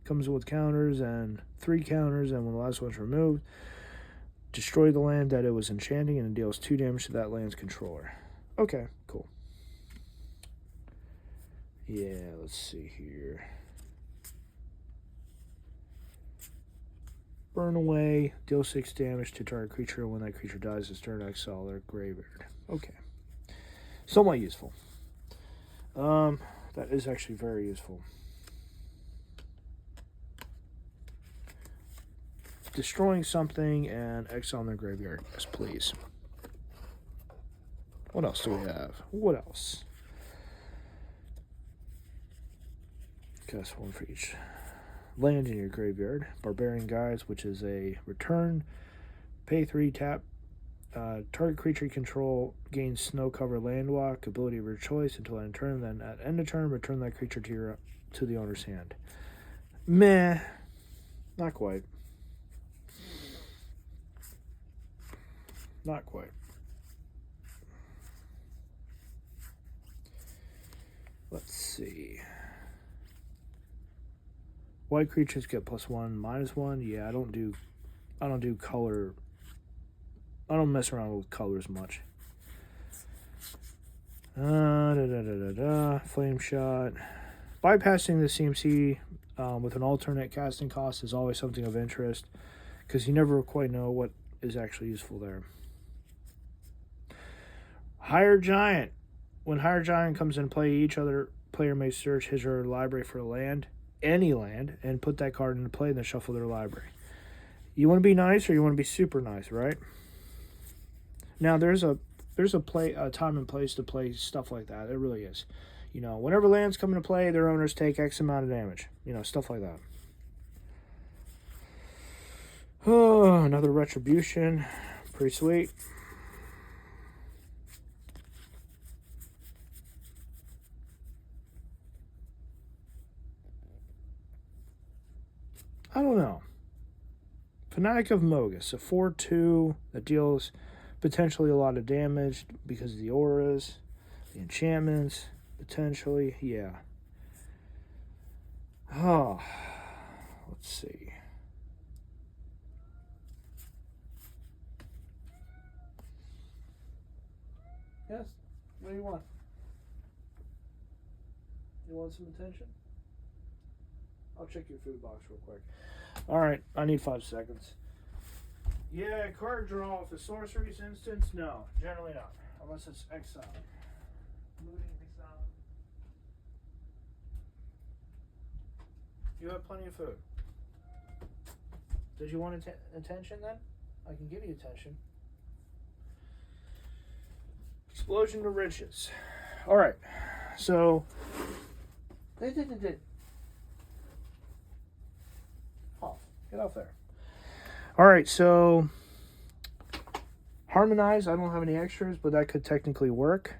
Comes with counters and 3 counters, and when the last one's removed, destroy the land that it was enchanting, and it deals 2 damage to that land's controller. Okay, cool. Yeah, let's see here. Burn away, deal 6 damage to target creature. When that creature dies, its turn, exile their graveyard. Okay. Somewhat useful. That is actually very useful. Destroying something and exiling their graveyard. Yes, please. What else do we have? What else? Cast 1 for each land in your graveyard. Barbarian Guides, which is a return. Pay 3, tap. Target creature you control gains snow cover landwalk ability of your choice until end of turn. Then at end of turn, return that creature to the owner's hand. Meh. Not quite. Not quite. Let's see. White creatures get +1/-1. Yeah, I don't do color. I don't mess around with colors much. Flame shot. Bypassing the CMC with an alternate casting cost is always something of interest because you never quite know what is actually useful there. Hire Giant. When Hire Giant comes in play, each other player may search his or her library for a land, any land, and put that card into play and then shuffle their library. You want to be nice or you want to be super nice, right? Now there's a time and place to play stuff like that. It really is. You know, whenever lands come into play, their owners take X amount of damage. You know, stuff like that. Oh, another Retribution. Pretty sweet. I don't know. Fanatic of Mogus, a 4/2 that deals potentially a lot of damage because of the auras, the enchantments, potentially, yeah. Oh, let's see. Yes, what do you want? You want some attention? I'll check your food box real quick. Alright, I need 5 seconds. Yeah, card draw. If the sorcery's instance, no. Generally not. Unless it's exile. Looting, exile. You have plenty of food. Did you want attention then? I can give you attention. Explosion to riches. Alright, so... Get off there. Alright, so Harmonize, I don't have any extras, but that could technically work.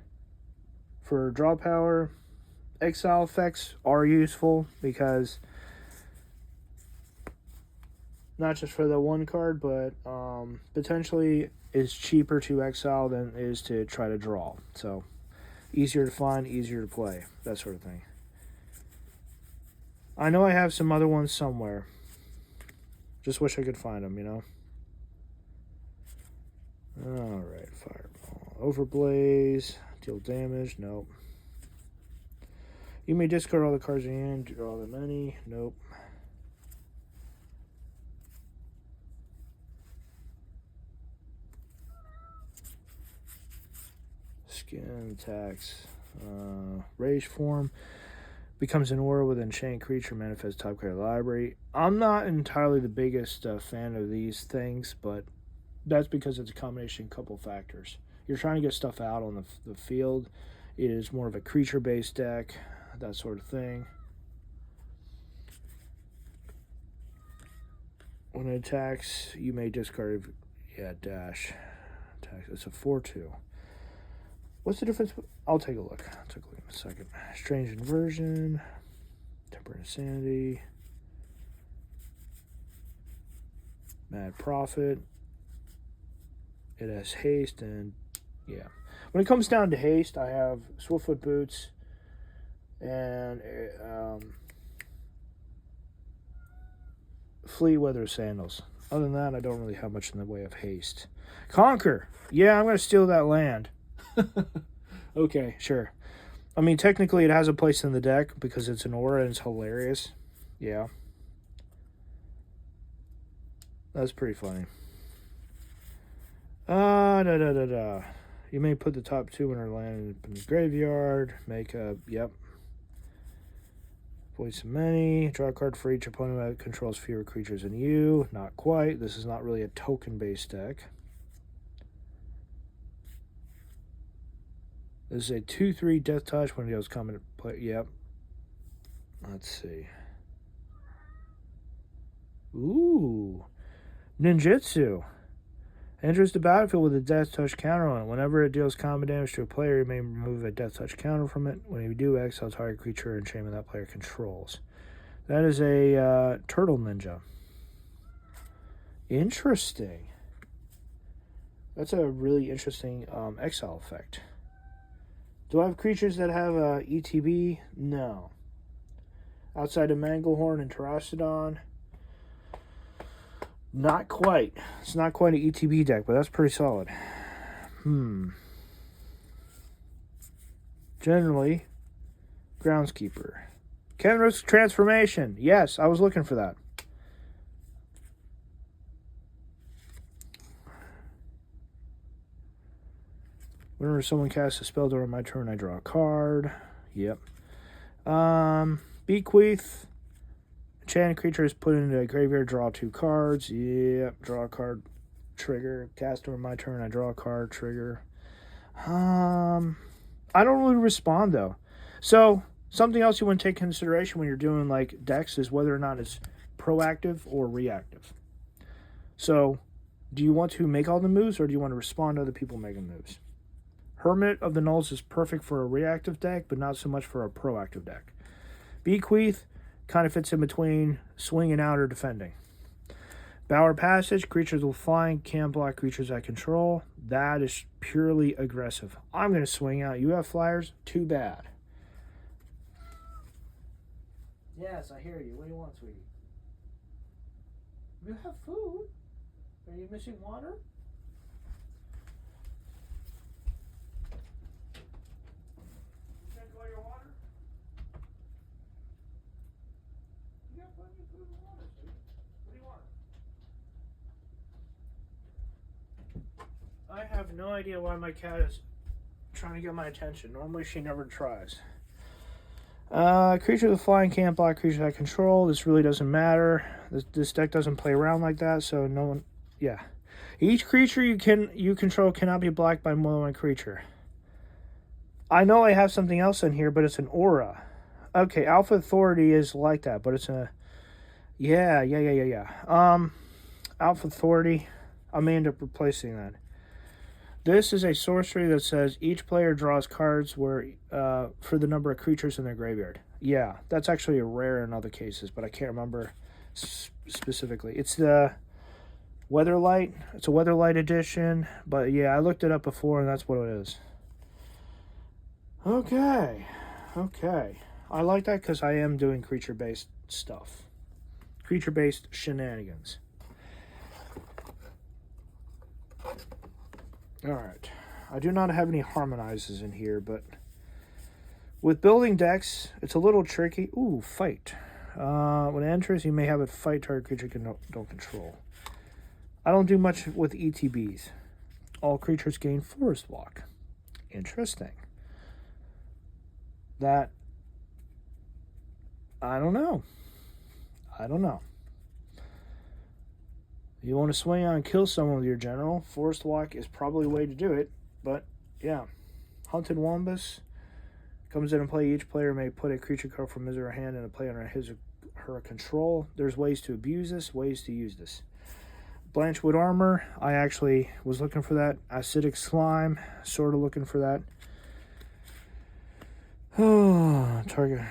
For draw power, exile effects are useful because not just for the one card, but potentially is cheaper to exile than it is to try to draw. So easier to find, easier to play, that sort of thing. I know I have some other ones somewhere. Just wish I could find them, you know. Alright, Fireball. Overblaze. Deal damage. Nope. You may discard all the cards in your hand. Draw them any. Nope. Skin attacks. Rage form. Becomes an aura with enchant creature, manifest top card library. I'm not entirely the biggest fan of these things, but that's because it's a combination of a couple factors. You're trying to get stuff out on the field. It is more of a creature-based deck, that sort of thing. When it attacks, you may discard... dash. Attacks. It's a 4/2. What's the difference? I'll take a look. I'll take a look in a second. Strange Inversion. Temper Insanity. Mad Prophet. It has haste and... yeah. When it comes down to haste, I have Swiftfoot Boots and Fleet Weather Sandals. Other than that, I don't really have much in the way of haste. Conquer! Yeah, I'm going to steal that land. Okay, sure. I mean, technically it has a place in the deck because it's an aura and it's hilarious. Yeah. That's pretty funny. You may put the top 2 in our land in the graveyard. Make a... yep. Voice of Many. Draw a card for each opponent that controls fewer creatures than you. Not quite. This is not really a token-based deck. This is a 2/3 Death Touch when it goes common to play. Yep. Let's see. Ooh. Ninjutsu. Enters the battlefield with a Death Touch counter on it. Whenever it deals combat damage to a player, you may remove a Death Touch counter from it. When you do, exile target creature and enchantment that player controls. That is a Turtle Ninja. Interesting. That's a really interesting exile effect. Do I have creatures that have ETB? No. Outside of Manglehorn and Terrastodon? Not quite. It's not quite an ETB deck, but that's pretty solid. Generally, Groundskeeper. Kenrith's Transformation. Yes, I was looking for that. Whenever someone casts a spell during my turn, I draw a card. Yep. Bequeath. Enchanted creature is put into a graveyard, draw 2 cards. Yep. Draw a card. Trigger. Cast during my turn, I draw a card. Trigger. I don't really respond, though. So, something else you want to take into consideration when you're doing, like, decks is whether or not it's proactive or reactive. So, do you want to make all the moves, or do you want to respond to other people making moves? Hermit of the Nulls is perfect for a reactive deck, but not so much for a proactive deck. Bequeath kind of fits in between swinging out or defending. Bower Passage, creatures with flying can't block creatures I control. That is purely aggressive. I'm going to swing out. You have flyers? Too bad. Yes, I hear you. What do you want, sweetie? You have food. Are you missing water? I have no idea why my cat is trying to get my attention. Normally she never tries. Creature with flying can't block creatures I control. This really doesn't matter. This deck doesn't play around like that, so no one... yeah. Each creature you control cannot be blocked by more than one creature. I know I have something else in here, but it's an aura. Okay, Alpha Authority is like that, but it's a... yeah. Alpha Authority, I may end up replacing that. This is a sorcery that says each player draws cards for the number of creatures in their graveyard. Yeah, that's actually a rare in other cases, but I can't remember specifically. It's the Weatherlight. It's a Weatherlight edition, but yeah, I looked it up before, and that's what it is. Okay. I like that because I am doing creature-based stuff. Creature-based shenanigans. Alright, I do not have any harmonizers in here, but with building decks, it's a little tricky. Ooh, fight. When it enters, you may have it fight target creature you don't control. I don't do much with ETBs. All creatures gain Forest Walk. Interesting. That, I don't know. You want to swing on and kill someone with your general, Forest Walk is probably the way to do it. But, yeah. Hunted Wombus comes in and play. Each player may put a creature card from his or her hand in a play under his or her control. There's ways to abuse this, ways to use this. Blanchwood Armor, I actually was looking for that. Acidic Slime, sort of looking for that. Target.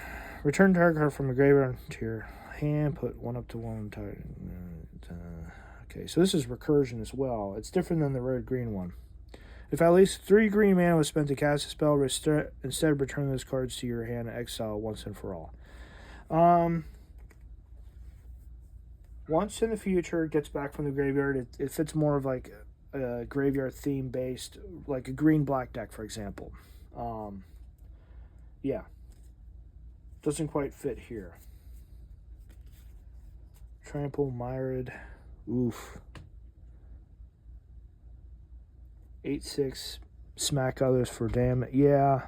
Return target card from a graveyard to your hand. Put one up to one target. Okay, so this is recursion as well. It's different than the red-green one. If at least 3 green mana was spent to cast a spell, instead return those cards to your hand and exile once and for all. Once in the future, it gets back from the graveyard. It fits more of like a graveyard theme based, like a green-black deck, for example. Yeah. Doesn't quite fit here. Trample, Myrid. Oof. 8/6. Smack others for damage. Yeah.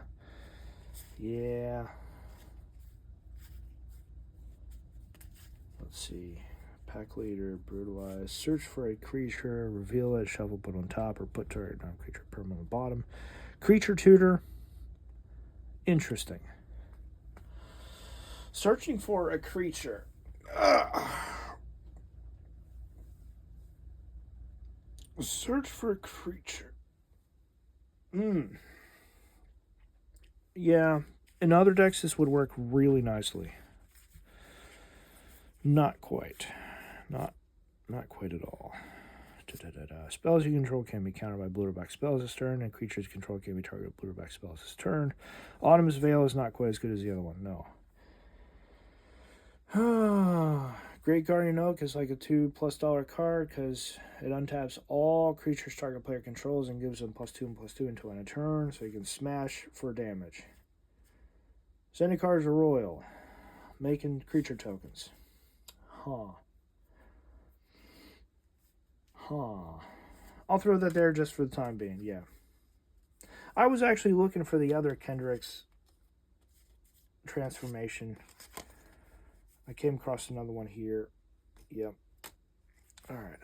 Let's see. Pack leader, brutalize. Search for a creature, reveal it, shuffle, put on top, or put target non-creature permanent on the bottom. Creature tutor. Interesting. Searching for a creature. Search for a creature. Yeah. In other decks, this would work really nicely. Not quite. Not quite at all. Spells you control can be countered by blue or black spells this turn, and creatures you control can be targeted with blue or black spells this turn. Autumn's Veil is not quite as good as the other one, no. Great Guardian Oak is like a $2+ card because it untaps all creatures target player controls and gives them +2 and +2 until end of turn, so you can smash for damage. Zendikars are royal, making creature tokens. I'll throw that there just for the time being, yeah. I was actually looking for the other Kendrick's transformation. I came across another one here. Yep. Alright.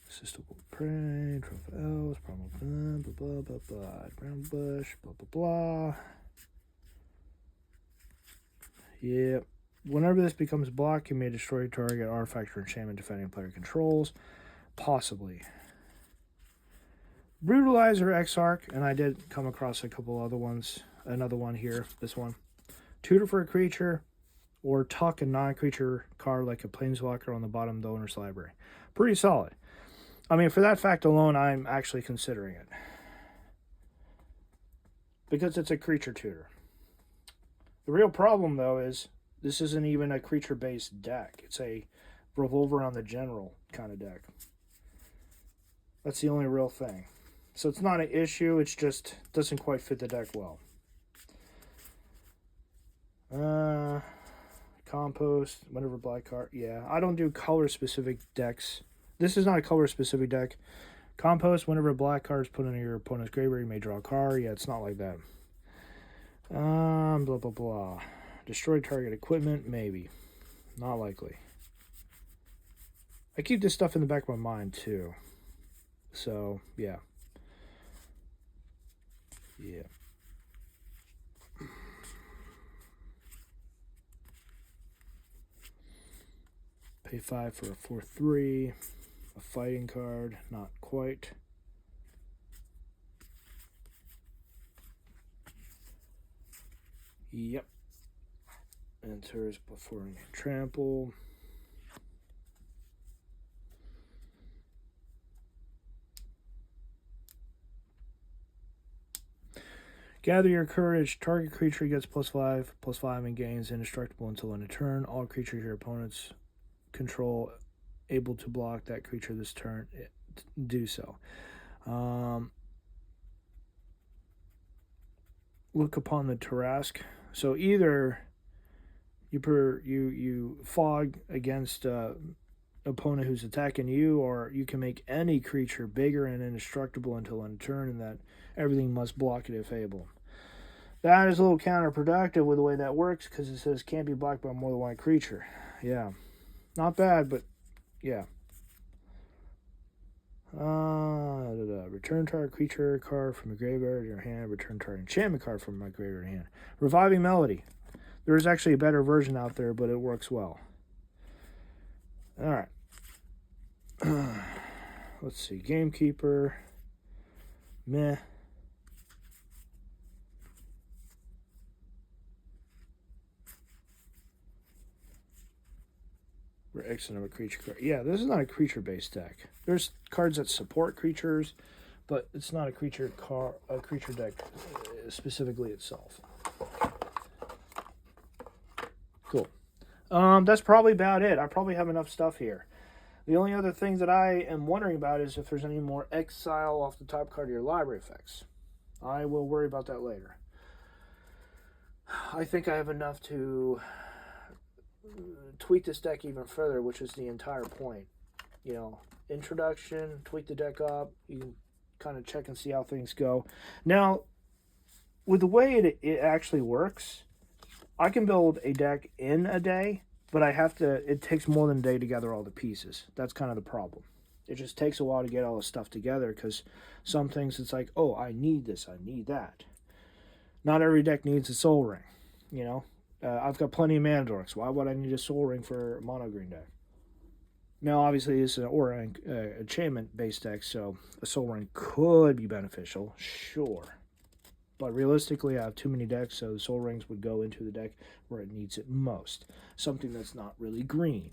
System Prey, Trove of Elves, blah blah blah, Brown Bush, blah blah blah. Yep. Whenever this becomes blocked, you may destroy target artifact or enchantment defending player controls. Possibly. Brutalizer Exarch, and I did come across a couple other ones. Another one here, this one. Tutor for a creature, or tuck a non-creature card like a Planeswalker on the bottom of the owner's library. Pretty solid. I mean, for that fact alone, I'm actually considering it. Because it's a creature tutor. The real problem, though, is this isn't even a creature-based deck. It's a revolve around the general kind of deck. That's the only real thing. So it's not an issue, it's just doesn't quite fit the deck well. Compost, whatever black card. Yeah, I don't do color-specific decks. This is not a color-specific deck. Compost, whenever a black card is put into your opponent's graveyard, you may draw a card. Yeah, it's not like that. Blah, blah, blah. Destroy target equipment, maybe. Not likely. I keep this stuff in the back of my mind, too. So, yeah. Yeah. Pay 5 for a 4/3. A fighting card, not quite. Yep. Enters before you trample. Gather your courage. Target creature gets +5/+5 and gains indestructible until end of turn. All creatures your opponents control able to block that creature this turn do so. Look upon the Tarrasque. So either you fog against opponent who's attacking you, or you can make any creature bigger and indestructible until end turn, and that everything must block it if able. That is a little counterproductive with the way that works, because it says can't be blocked by more than one creature. Yeah. Not bad, but yeah. Return target creature card from your graveyard to your hand. Return target enchantment card from my graveyard to hand. Reviving Melody. There is actually a better version out there, but it works well. Alright. Let's see. Gamekeeper. Meh. We're exiting a creature card. Yeah, this is not a creature-based deck. There's cards that support creatures, but it's not a creature deck specifically itself. Cool. That's probably about it. I probably have enough stuff here. The only other thing that I am wondering about is if there's any more exile off the top card of your library effects. I will worry about that later. I think I have enough to tweak this deck even further, which is the entire point. You know, introduction, tweak the deck up, you can kind of check and see how things go. Now, with the way it actually works, I can build a deck in a day, but it takes more than a day to gather all the pieces. That's kind of the problem. It just takes a while to get all the stuff together, because some things it's like, oh, I need this, I need that. Not every deck needs a Soul Ring, you know. I've got plenty of mana dorks. Why would I need a Soul Ring for a mono green deck? Now, obviously, it's an aura enchantment-based deck, so a Soul Ring could be beneficial, sure. But realistically, I have too many decks, so Soul Rings would go into the deck where it needs it most. Something that's not really green.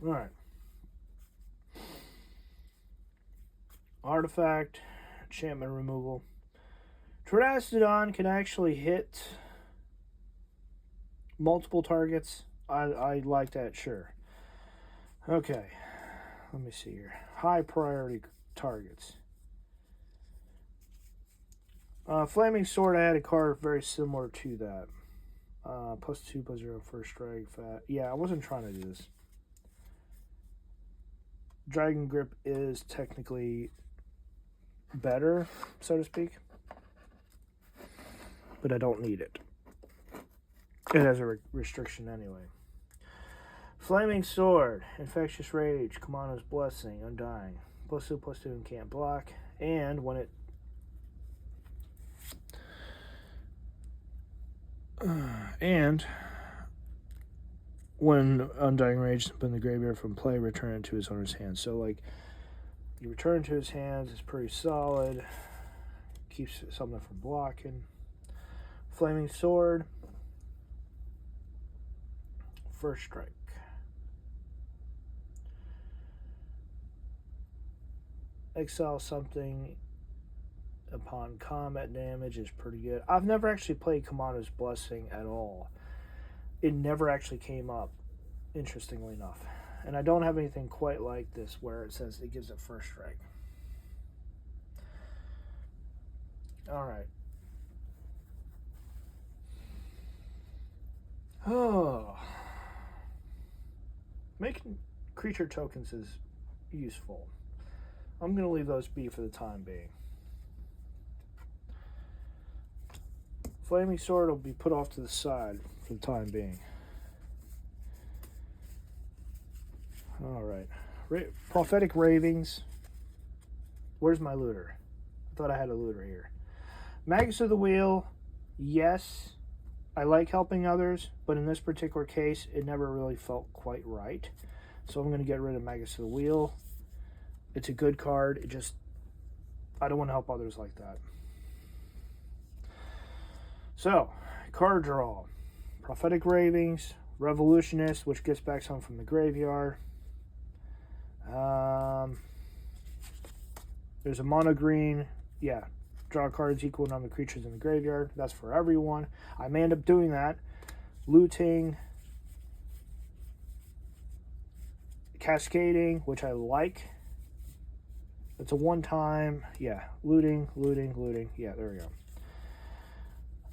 Alright. Artifact, enchantment removal. Terastodon can actually hit multiple targets. I like that, sure. Okay, let me see here. High priority targets. Flaming Sword, I had a card very similar to that. +2, +0, first strike, fat. Yeah, I wasn't trying to do this. Dragon Grip is technically better, so to speak, but I don't need it. It has a restriction anyway. Flaming Sword, Infectious Rage, Kamano's Blessing, Undying, +2, and can't block. And when it when Undying Rage is put in the graveyard from play, return it to his owner's hand. So, like, you return to his hands, it's pretty solid. Keeps something from blocking. Flaming Sword. First strike. Exile something upon combat damage is pretty good. I've never actually played Kamano's Blessing at all. It never actually came up, interestingly enough. And I don't have anything quite like this where it says it gives it first strike. Alright. Oh. Making creature tokens is useful. I'm going to leave those be for the time being. Flaming Sword will be put off to the side for the time being. Alright. Prophetic Ravings. Where's my looter? I thought I had a looter here. Magus of the Wheel. Yes. I like helping others, but in this particular case, it never really felt quite right. So I'm going to get rid of Magus of the Wheel. It's a good card. It just, I don't want to help others like that. So, card draw. Prophetic Ravings, Revolutionist, which gets back some from the graveyard. There's a mono green. Yeah, draw cards equal to number of creatures in the graveyard. That's for everyone. I may end up doing that. Looting. Cascading, which I like. It's a one-time. Yeah, looting. Yeah, there we go.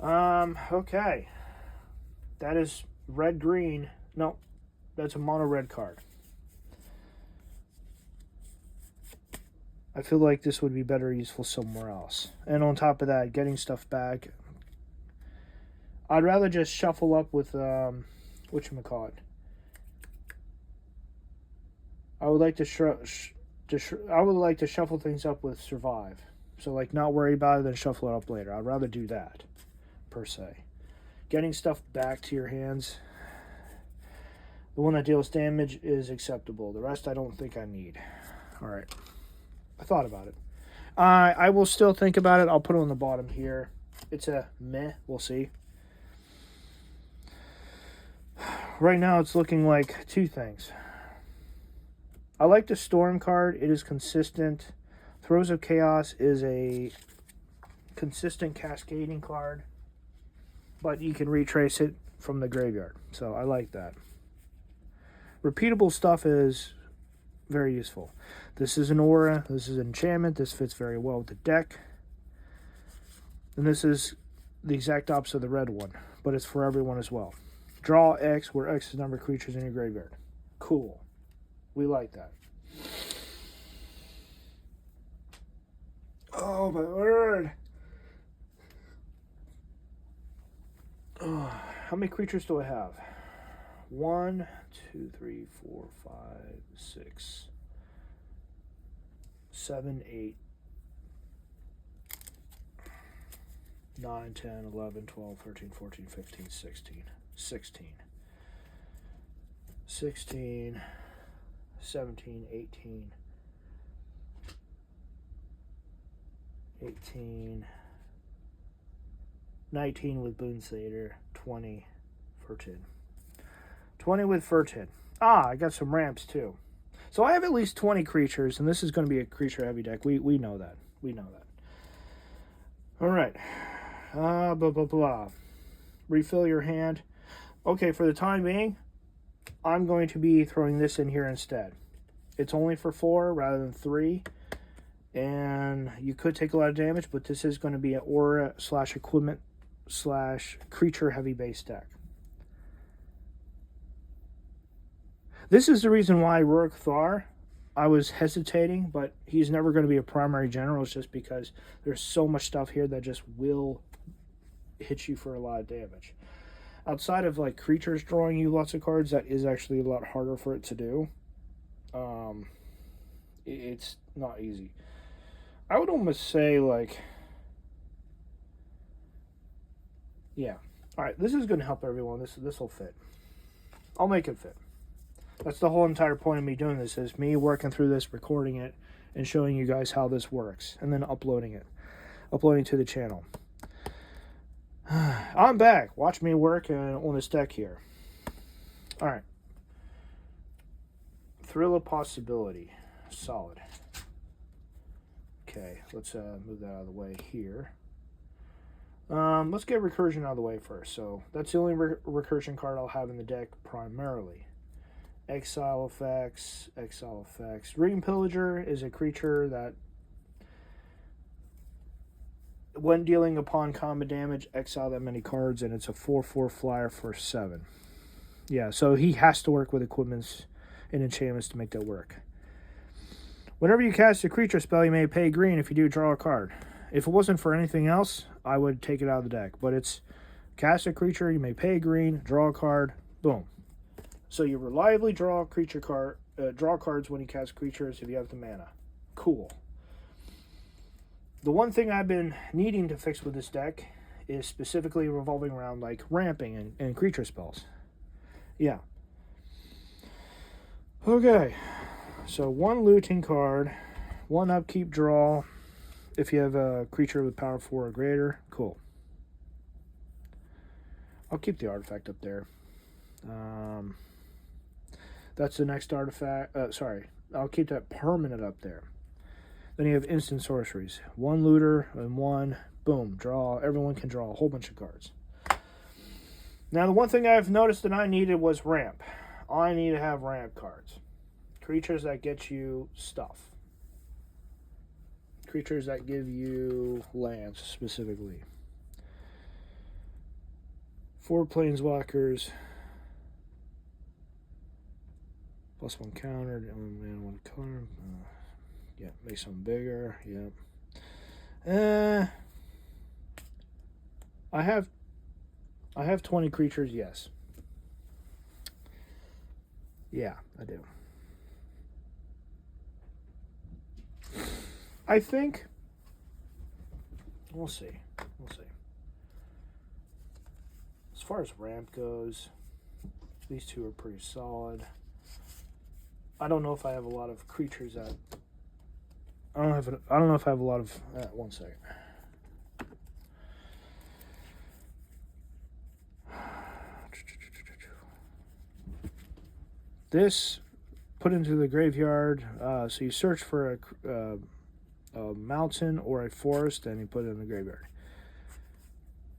Okay. That is red-green. No, that's a mono-red card. I feel like this would be better useful somewhere else. And on top of that, getting stuff back. I'd rather just shuffle up with, whatchamacallit. I would like to shuffle things up with survive. So, like, not worry about it, then shuffle it up later. I'd rather do that, per se. Getting stuff back to your hands. The one that deals damage is acceptable. The rest I don't think I need. Alright. I thought about it. I will still think about it. I'll put it on the bottom here. It's a meh. We'll see. Right now it's looking like two things. I like the Storm card. It is consistent. Throes of Chaos is a consistent cascading card. But you can retrace it from the graveyard. So I like that. Repeatable stuff is very useful. This is an aura. This is an enchantment. This fits very well with the deck. And this is the exact opposite of the red one. But it's for everyone as well. Draw X, where X is the number of creatures in your graveyard. Cool. We like that. Oh, my word. Oh, how many creatures do I have? 1, 2, 3, 4, 5, 6, 7, 8, 9, 10, 11, 12, 13, 14, 15, 16, 16, 16, 17, 18, 18, 19 with Boonsater, 20 Furtid. 20 with Furtid. Ah, I got some ramps too. So I have at least 20 creatures, and this is going to be a creature-heavy deck. We know that. We know that. All right. Blah, blah, blah. Refill your hand. Okay, for the time being, I'm going to be throwing this in here instead. It's only for 4 rather than 3. And you could take a lot of damage, but this is going to be an aura / equipment / creature heavy base deck. This is the reason why Rurik Thar, I was hesitating, but he's never going to be a primary general. It's just because there's so much stuff here that just will hit you for a lot of damage. Outside of like creatures drawing you lots of cards, that is actually a lot harder for it to do. It's not easy. I would almost say like, yeah. All right, this is going to help everyone. This will fit. I'll make it fit. That's the whole entire point of me doing this, is me working through this, recording it, and showing you guys how this works, and then uploading to the channel. I'm back. Watch me work on this deck here. All right. Thrill of Possibility. Solid. Okay, let's move that out of the way here. Let's get Recursion out of the way first. So that's the only Recursion card I'll have in the deck primarily. Exile effects. Dream Pillager is a creature that, when dealing upon combat damage, exile that many cards, and it's a 4/4 flyer for 7. Yeah, so he has to work with equipments and enchantments to make that work. Whenever you cast a creature spell, you may pay green. If you do, draw a card. If it wasn't for anything else, I would take it out of the deck. But it's cast a creature, you may pay green, draw a card, boom. So you reliably draw draw cards when you cast creatures if you have the mana. Cool. The one thing I've been needing to fix with this deck is specifically revolving around like ramping and creature spells. Yeah. Okay. So 1 looting card, 1 upkeep draw. If you have a creature with power 4 or greater, cool. I'll keep the artifact up there. That's the next artifact. I'll keep that permanent up there. Then you have instant sorceries. 1 looter and 1, boom, draw. Everyone can draw a whole bunch of cards. Now, the one thing I've noticed that I needed was ramp. I need to have ramp cards. Creatures that get you stuff. Creatures that give you lands, specifically. 4 planeswalkers. +1 counter. Man, 1 color. Yeah, make some bigger. Yep. I have 20 creatures. Yes. Yeah, I do. I think we'll see. As far as ramp goes, these two are pretty solid. I don't know if I have a lot of creatures that I don't know if I have a lot of. One second. This put into the graveyard. So you search for a mountain or a forest, and you put it in the graveyard.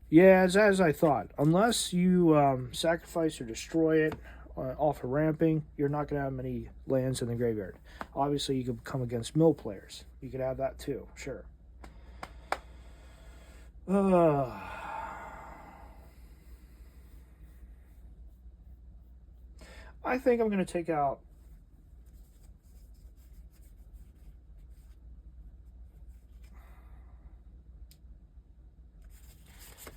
Yeah, as I thought. Unless you sacrifice or destroy it off of ramping, you're not going to have many lands in the graveyard. Obviously, you could come against mill players. You could have that too, sure. I think I'm going to take out...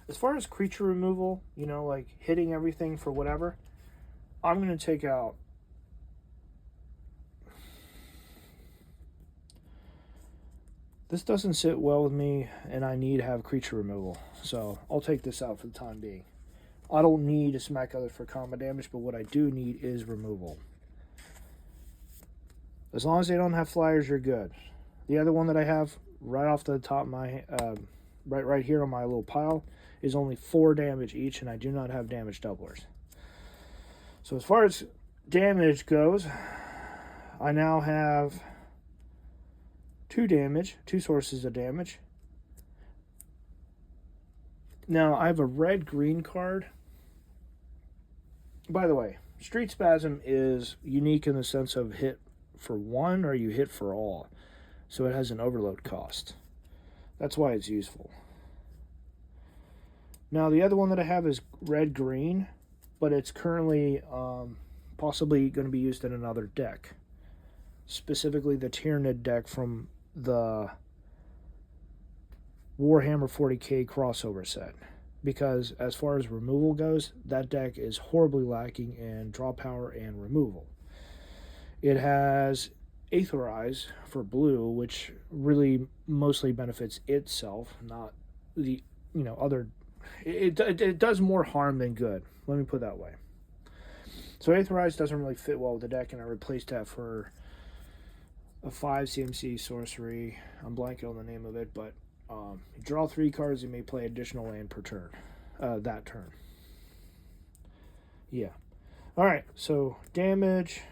As far as creature removal, you know, like hitting everything for whatever, I'm going to take out... This doesn't sit well with me, and I need to have creature removal. So I'll take this out for the time being. I don't need to smack others for combat damage, but what I do need is removal. As long as they don't have flyers, you're good. The other one that I have right off the top of my... right here on my little pile is only 4 damage each, and I do not have damage doublers. So as far as damage goes, I now have 2 sources of damage. Now I have a red-green card. By the way, Street Spasm is unique in the sense of hit for 1 or you hit for all. So it has an overload cost. That's why it's useful. Now, the other one that I have is red-green, but it's currently possibly going to be used in another deck. Specifically, the Tyrannid deck from the Warhammer 40k crossover set. Because as far as removal goes, that deck is horribly lacking in draw power and removal. It has Aetherize for blue, which really mostly benefits itself, not the other. It does more harm than good. Let me put it that way. So Aetherize doesn't really fit well with the deck, and I replaced that for a 5 CMC sorcery. I'm blanking on the name of it, but you draw 3 cards, you may play additional land per turn. That turn. Yeah. Alright, so damage.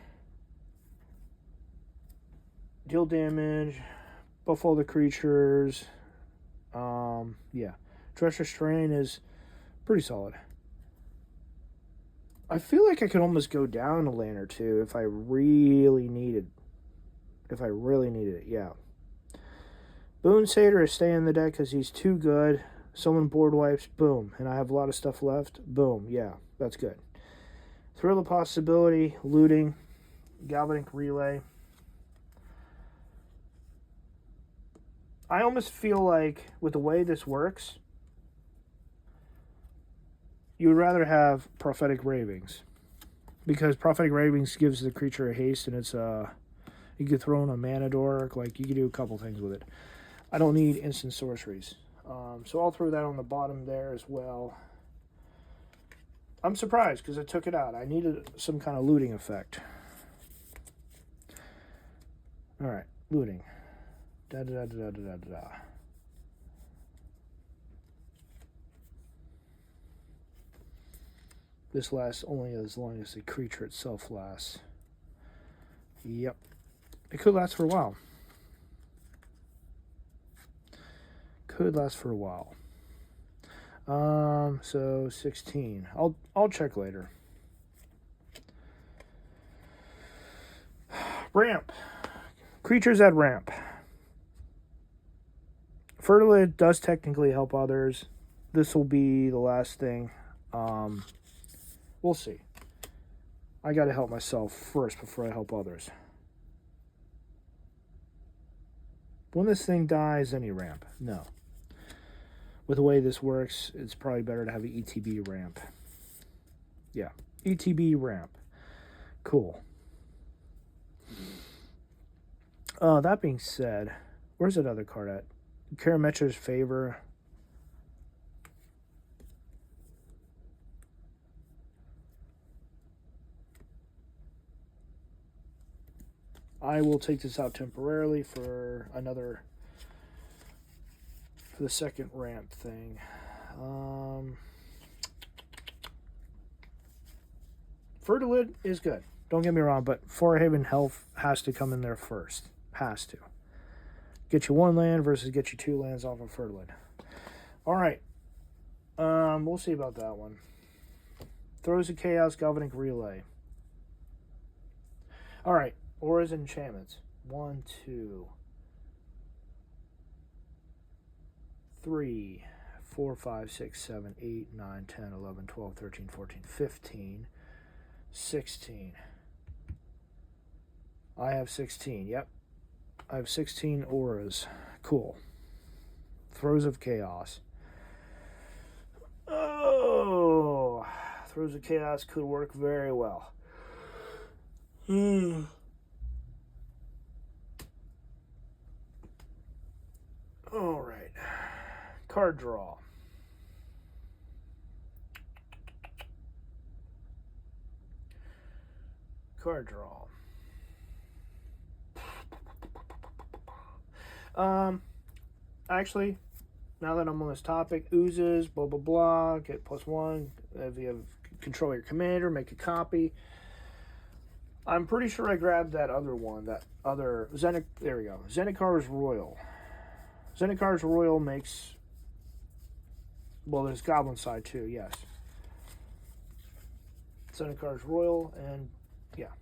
Deal damage. Buff all the creatures. Yeah. Treacherous Terrain is pretty solid. I feel like I could almost go down a land or 2 if I really needed. Yeah. Boon Satyr is staying in the deck because he's too good. Someone board wipes, boom. And I have a lot of stuff left, boom. Yeah, that's good. Thrill of Possibility, Looting, Galvanic Relay. I almost feel like with the way this works, you would rather have Prophetic Ravings. Because Prophetic Ravings gives the creature a haste, and it's you could throw in a mana dork, like you could do a couple things with it. I don't need instant sorceries. So I'll throw that on the bottom there as well. I'm surprised because I took it out. I needed some kind of looting effect. Alright, looting. Da-da-da-da-da-da-da. This lasts only as long as the creature itself lasts. Yep. It could last for a while. So 16. I'll check later. Ramp. Creatures at ramp. Fertilid does technically help others. This will be the last thing. We'll see. I got to help myself first before I help others. When this thing dies, any ramp? No. With the way this works, it's probably better to have an ETB ramp. Yeah, ETB ramp. Cool. That being said, where's that other card at? Karametra's Favor. I will take this out temporarily for the second ramp thing. Fertilid is good. Don't get me wrong, but Forehaven Health has to come in there first. Has to. Get you 1 land versus get you 2 lands off of Fertilid. Alright. We'll see about that one. Throws of Chaos, Galvanic Relay. Alright. Auras and enchantments. 1, 2, 3, 4, 5, 6, 7, 8, 9, 10, 11, 12, 13, 14, 15, 16. I have 16. Yep. I have 16 auras. Cool. Throws of Chaos. Oh! Throws of Chaos could work very well. Alright. Card draw. Card draw. Actually, now that I'm on this topic, oozes, blah blah blah, get +1. If you have control your commander, make a copy. I'm pretty sure I grabbed that other one, that other there we go. Zendikar Royal. Zendikar Royal makes, well, there's Goblin side too, yes. Zendikar Royal, and yeah.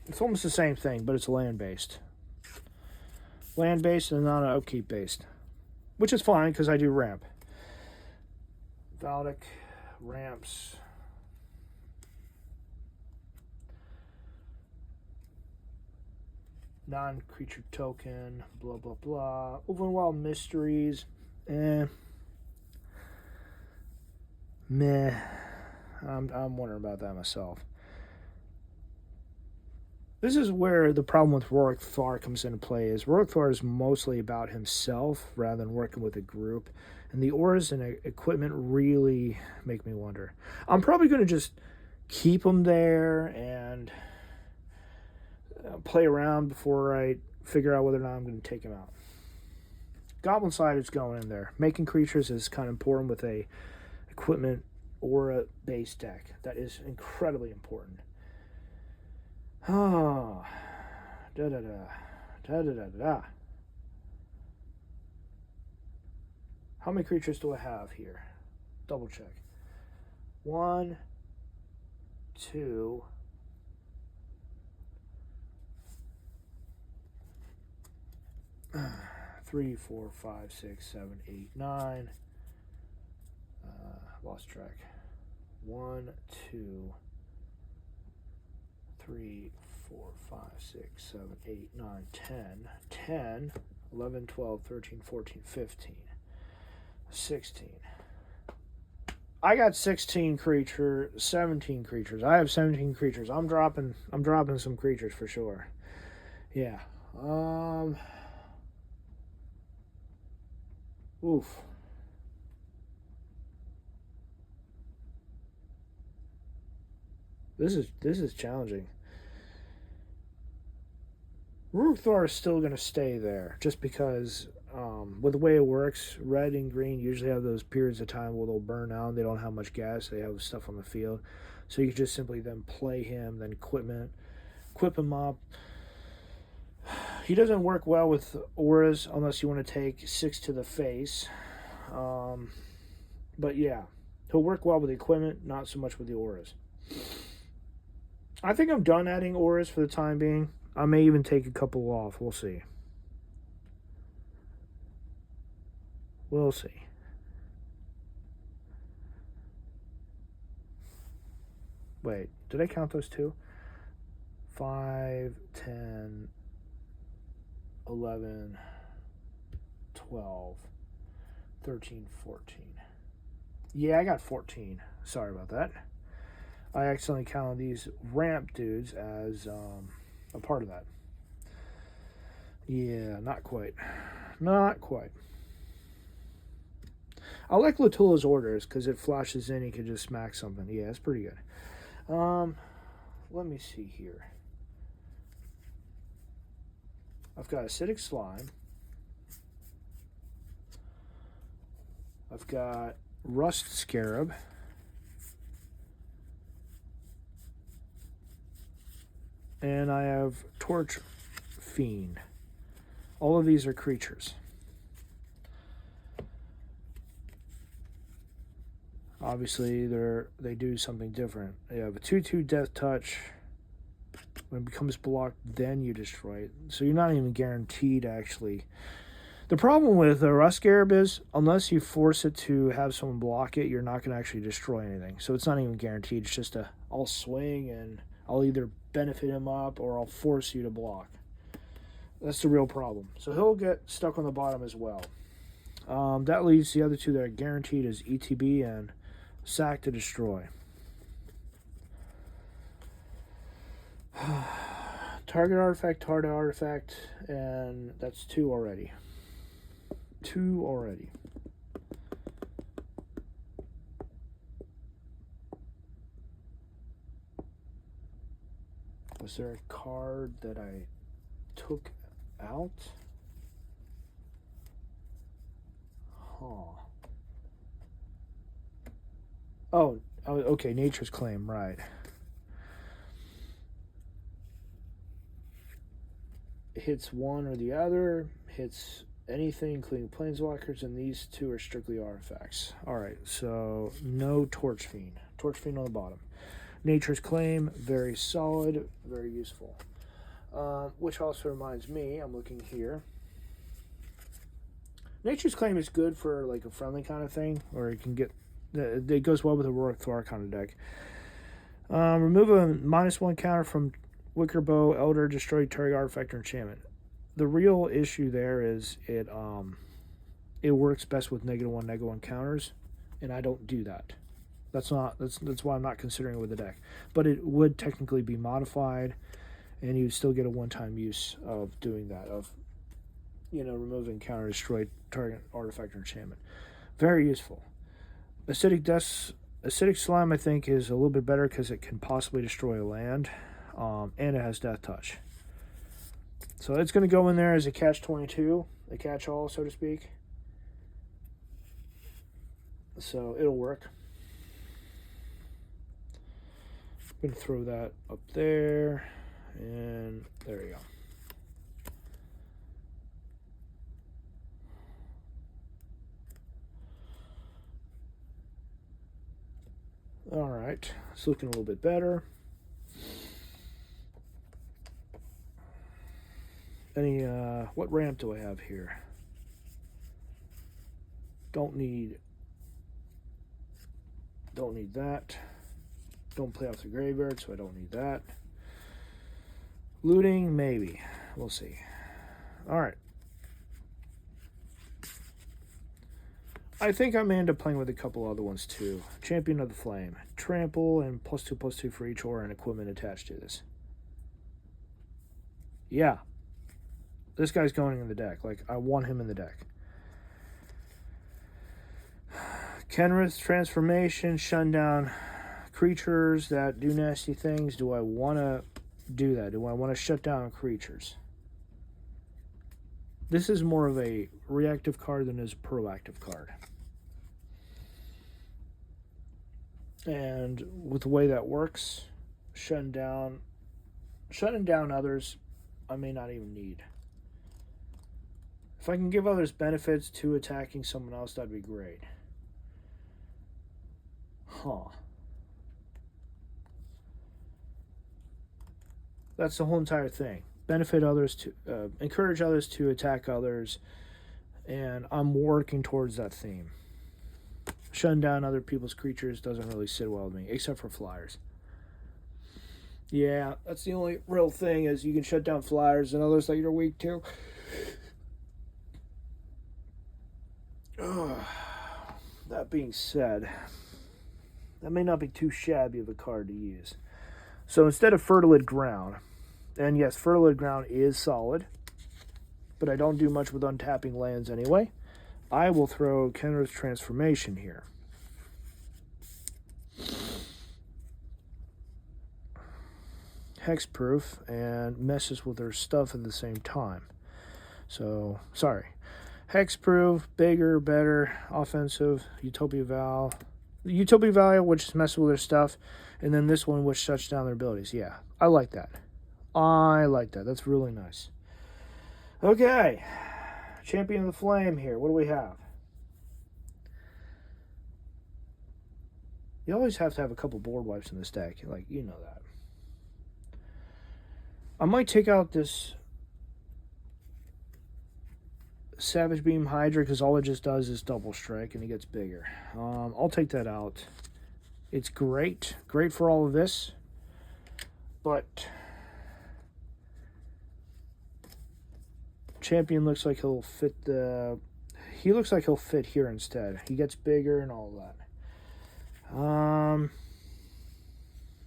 It's almost the same thing, but it's land-based. Land-based and not upkeep-based. Which is fine, because I do ramp. Valdic, ramps. Non-creature token, blah, blah, blah. Overwild Mysteries, meh. I'm wondering about that myself. This is where the problem with Rorick Thar comes into play. Is Rorick Thar is mostly about himself rather than working with a group, and the auras and equipment really make me wonder. I'm probably going to just keep them there and play around before I figure out whether or not I'm going to take him out. Goblin side is going in there. Making creatures is kind of important with a equipment aura based deck. That is incredibly important. Oh, da da da, da da da da. How many creatures do I have here? Double check. 1, 2, 3, 4, 5, 6, 7, 8, 9. Lost track. 1, 2, 3, 4, 5, 6, 7, 8, 9, 10, 11, 12, 13, 14, 15, 16. I got 17 creatures. I have 17 creatures. I'm dropping some creatures for sure. Yeah. Oof. This is challenging. Rorick Thar is still going to stay there just because with the way it works, red and green usually have those periods of time where they'll burn out. They don't have much gas. They have stuff on the field. So you can just simply then play him, then equip him up. He doesn't work well with auras unless you want to take 6 to the face. But yeah, he'll work well with the equipment, not so much with the auras. I think I'm done adding auras for the time being. I may even take a couple off. We'll see. We'll see. Wait, did I count those two? 5, 10, 11, 12, 13, 14. Yeah, I got 14. Sorry about that. I accidentally counted these ramp dudes as a part of that. Yeah, not quite. Not quite. I like Latula's orders because it flashes in, he can just smack something. Yeah, it's pretty good. Let me see here. I've got Acidic Slime. I've got Rust Scarab. And I have Torch Fiend. All of these are creatures. Obviously, they do something different. You have a 2/2 Death Touch. When it becomes blocked, then you destroy it. So you're not even guaranteed, actually. The problem with a Rust Scarab is, unless you force it to have someone block it, you're not going to actually destroy anything. So it's not even guaranteed. It's just I'll swing and I'll either benefit him up or I'll force you to block. That's the real problem. So he'll get stuck on the bottom as well. That leaves the other two that are guaranteed is ETB and Sack to Destroy. Target artifact, and that's 2 already. 2 already. Was there a card that I took out? Huh. Oh, okay, Nature's Claim, right. Hits one or the other, hits anything including planeswalkers, and these 2 are strictly artifacts. Alright, so no Torch Fiend. Torch Fiend on the bottom. Nature's Claim, very solid, very useful. Which also reminds me, I'm looking here. Nature's Claim is good for like a friendly kind of thing, or it can get. It goes well with a Rorik Thar kind of deck. Remove a -1 counter from Wicker Bow, Elder, destroy target artifact or enchantment. The real issue there is it works best with -1/-1 counters, and I don't do that. That's why I'm not considering it with the deck. But it would technically be modified, and you'd still get a one-time use of doing that, of removing counter, destroy target artifact or enchantment. Very useful. Acidic Slime, I think, is a little bit better because it can possibly destroy a land, and it has Death Touch. So it's going to go in there as a catch-22, a catch-all, so to speak. So it'll work. I'm going to throw that up there, and there you go. All right, it's looking a little bit better. What ramp do I have here? Don't need that. Don't play off the graveyard, so I don't need that. Looting, maybe. We'll see. Alright. I think I may end up playing with a couple other ones too. Champion of the Flame. Trample and +2/+2 for each aura and equipment attached to this. Yeah. This guy's going in the deck. Like, I want him in the deck. Kenrith's Transformation, shun down creatures that do nasty things. Do I want to do that? Do I want to shut down creatures? This is more of a reactive card than is a proactive card. And with the way that works, shutting down others, I may not even need. If I can give others benefits to attacking someone else, that'd be great. Huh. That's the whole entire thing. Benefit others to encourage others to attack others, and I'm working towards that theme. Shutting down other people's creatures doesn't really sit well with me, except for flyers. Yeah, that's the only real thing is you can shut down flyers and others that you're weak to. That being said, that may not be too shabby of a card to use. So instead of Fertilid Ground, and yes, Fertilid Ground is solid, but I don't do much with untapping lands anyway, I will throw Kenrith's Transformation here. Hexproof and messes with their stuff at the same time. So, sorry. Hexproof, bigger, better, offensive, Utopia Val. Utopia Val, which is messing with their stuff, and then this one, which shuts down their abilities. Yeah, I like that. I like that. That's really nice. Okay. Champion of the Flame here. What do we have? You always have to have a couple board wipes in this deck. Like, you know that. I might take out this Savage Beam Hydra because all it just does is double strike and it gets bigger. I'll take that out. It's great. Great for all of this. But Champion looks like he'll fit the... He looks like he'll fit here instead. He gets bigger and all that.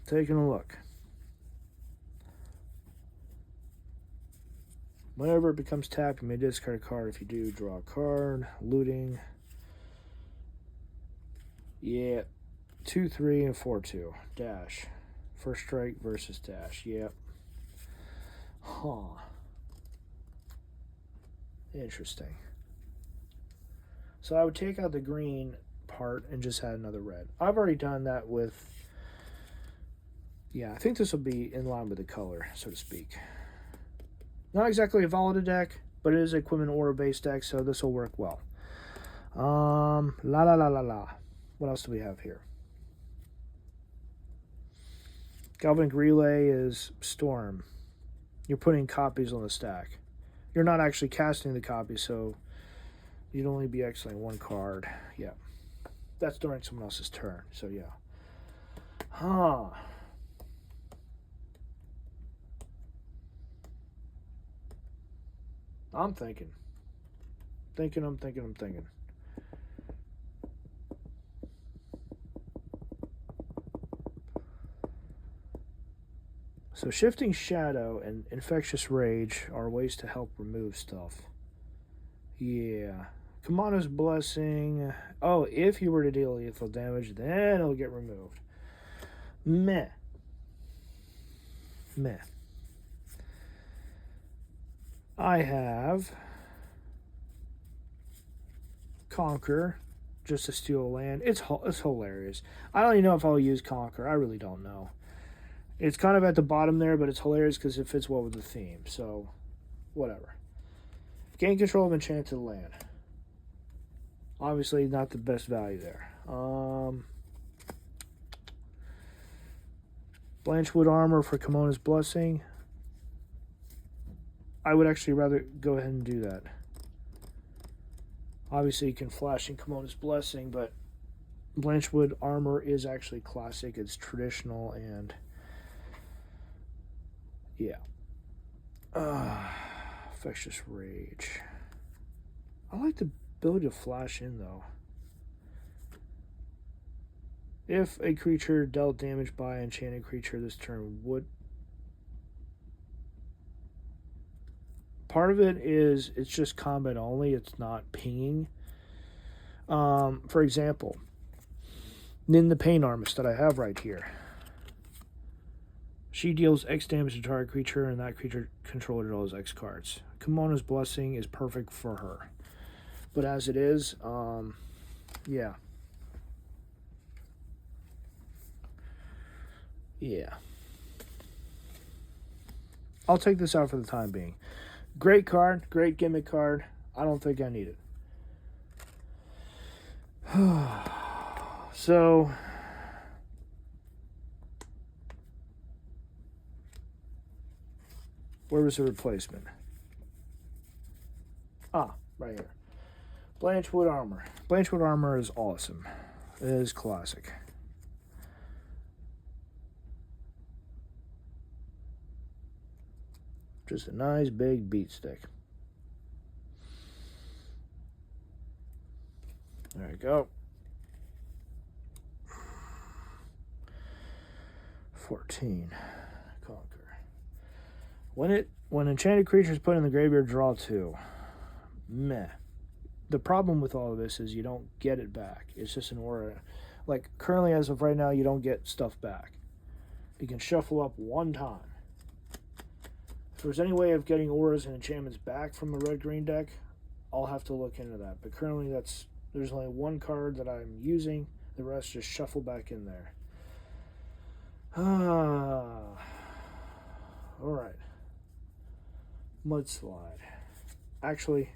Taking a look. Whenever it becomes tapped, you may discard a card. If you do, draw a card. Looting. Yeah. 2-3 and 4-2. Dash. First strike versus dash. Yep. Huh. Interesting. So I would take out the green part and just add another red. I've already done that with... Yeah, I think this will be in line with the color, so to speak. Not exactly a Volata deck, but it is a Equipment Aura-based deck, so this will work well. La la la la la. What else do we have here? Galvanic Relay is Storm. You're putting copies on the stack. You're not actually casting the copy, so you'd only be exiling one card. Yeah. That's during someone else's turn, so yeah. Huh. I'm thinking. I'm thinking. So Shifting Shadow and Infectious Rage are ways to help remove stuff. Yeah. Kamana's Blessing. Oh, if you were to deal lethal damage, then it'll get removed. Meh. I have Conquer, just to steal a land. It's hilarious. I don't even know if I'll use Conquer. I really don't know. It's kind of at the bottom there, but it's hilarious because it fits well with the theme. So, whatever. Gain control of enchanted land. Obviously, not the best value there. Blanchwood Armor for Kamona's Blessing. I would actually rather go ahead and do that. Obviously, you can flash in Kamona's Blessing, but Blanchwood Armor is actually classic. It's traditional, and yeah. Infectious Rage. I like the ability to flash in, though. If a creature dealt damage by an enchanted creature this turn would... Part of it is it's just combat only. It's not pinging. For example, Nin the Pain Armist that I have right here. She deals X damage to target creature, and that creature controller draws X cards. Kamona's Blessing is perfect for her. But as it is, yeah. Yeah. I'll take this out for the time being. Great card, great gimmick card. I don't think I need it. So, where was the replacement? Ah, right here. Blanchwood Armor. Blanchwood Armor is awesome. It is classic. Just a nice big beat stick. There we go. 14. Conquer. When enchanted creatures put in the graveyard, draw 2. Meh. The problem with all of this is you don't get it back. It's just an aura. Like, currently, as of right now, you don't get stuff back. You can shuffle up one time. If there's any way of getting auras and enchantments back from the red-green deck, I'll have to look into that. But currently, there's only one card that I'm using. The rest just shuffle back in there. Alright. Mudslide. Actually,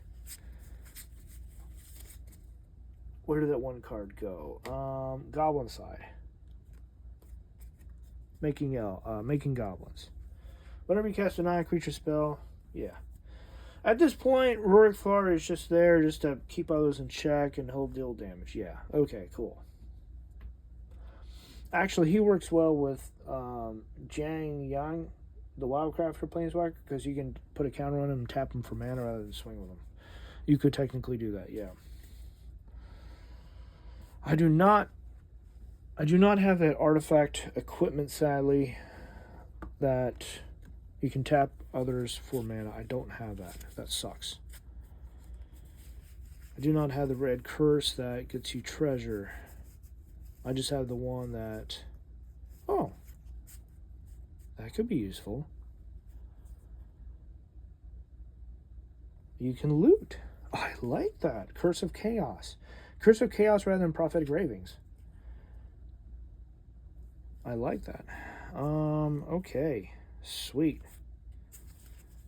where did that one card go? Goblin side. Making goblins. Whenever you cast a non-creature spell, yeah. At this point, Rorik Far is just there just to keep others in check and he'll deal damage. Yeah, okay, cool. Actually, he works well with Jiang Yang, the Wildcrafter Planeswalker, because you can put a counter on him and tap him for mana rather than swing with him. You could technically do that, yeah. I do not have that artifact equipment, sadly, that you can tap others for mana. I don't have that. That sucks. I do not have the red curse that gets you treasure. I just have the one that... Oh. That could be useful. You can loot. Oh, I like that. Curse of Chaos. Curse of Chaos rather than Prophetic Ravings. I like that. Okay. Sweet.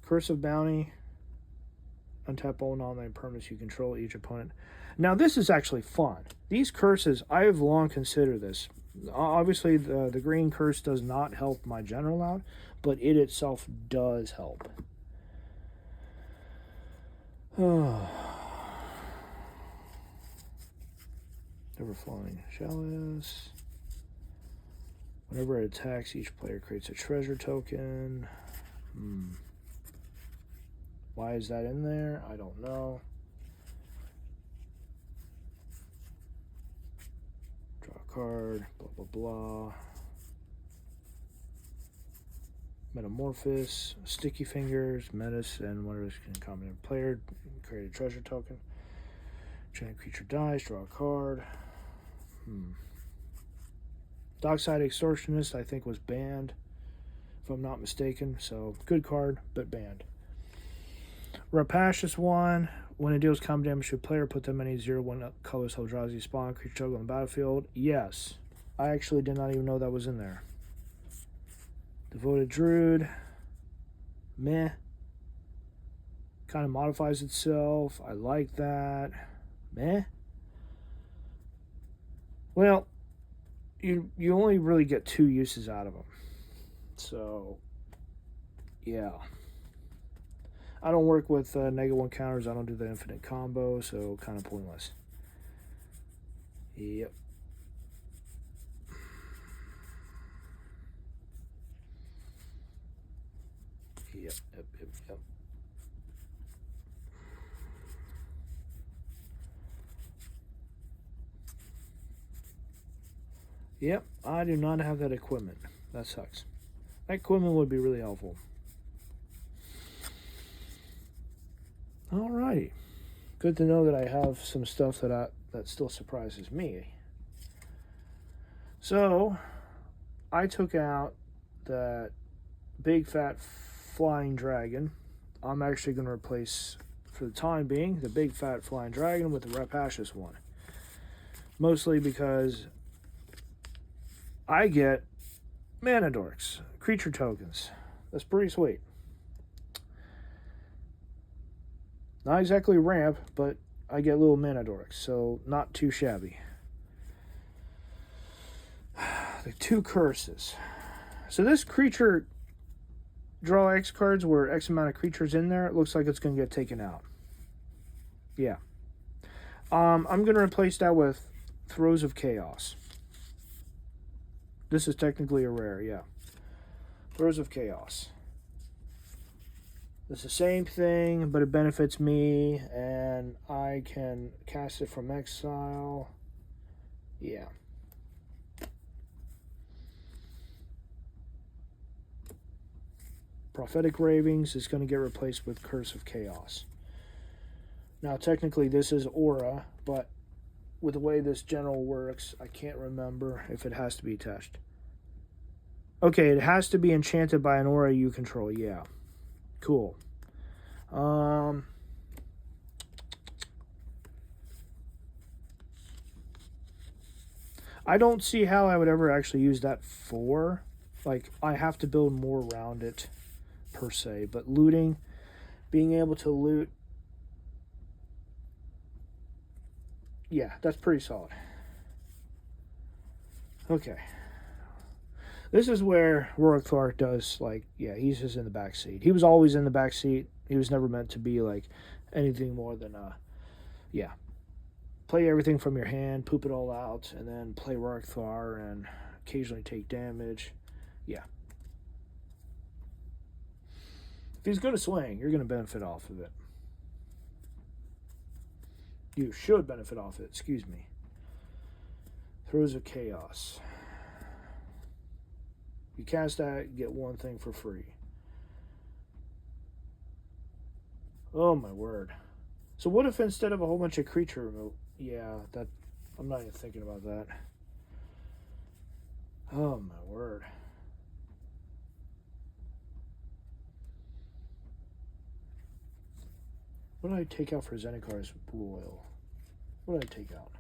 Curse of Bounty. Untap all non-land permanents you control each opponent. Now, this is actually fun. These curses, I have long considered this. Obviously, the green curse does not help my general out, but it itself does help. Overflowing Chalice. Whenever it attacks, each player creates a treasure token. Why is that in there? I don't know. Draw a card, blah, blah, blah. Metamorphosis, Sticky Fingers, Menace, and whatever can combine a player, create a treasure token. Giant creature dies, draw a card. Dockside Extortionist, I think, was banned, if I'm not mistaken. So, good card, but banned. Rapacious one. When it deals combat damage to a player, put them any 0/1 colors Eldrazi spawn creature token on the battlefield. Yes. I actually did not even know that was in there. Devoted Druid. Meh. Kind of modifies itself. I like that. Meh. Well, you only really get 2 uses out of them. So, yeah. I don't work with -1 counters. I don't do the infinite combo, so kind of pointless. Yep. Yep. Yep, I do not have that equipment. That sucks. That equipment would be really helpful. Alrighty. Good to know that I have some stuff that still surprises me. So, I took out that big fat flying dragon. I'm actually going to replace, for the time being, the big fat flying dragon with the rapacious one. Mostly because I get mana dorks, creature tokens. That's pretty sweet. Not exactly ramp, but I get little mana dorks, so not too shabby. The 2 curses. So this creature draw X cards where X amount of creatures in there. It looks like it's going to get taken out. Yeah. I'm going to replace that with Throes of Chaos. This is technically a rare, yeah. Throes of Chaos. It's the same thing, but it benefits me, and I can cast it from exile. Yeah. Prophetic Ravings is going to get replaced with Curse of Chaos. Now, technically, this is Aura, but with the way this general works, I can't remember if it has to be attached. Okay, it has to be enchanted by an aura you control. Yeah. Cool. I don't see how I would ever actually use that for. Like, I have to build more around it, per se. But looting, being able to loot, yeah, that's pretty solid. Okay. This is where Rorikthar does, like, yeah, he's just in the back seat. He was always in the back seat. He was never meant to be, like, anything more than, yeah. Play everything from your hand, poop it all out, and then play Rorikthar and occasionally take damage. Yeah. If he's going to swing, you're going to benefit off of it. You should benefit off it, excuse me. Throes of Chaos. You cast that, you get one thing for free. Oh my word. So what if instead of a whole bunch of creature removal... Yeah, that... I'm not even thinking about that. Oh my word. What did I take out for Zendikar's Boil? What did I take out?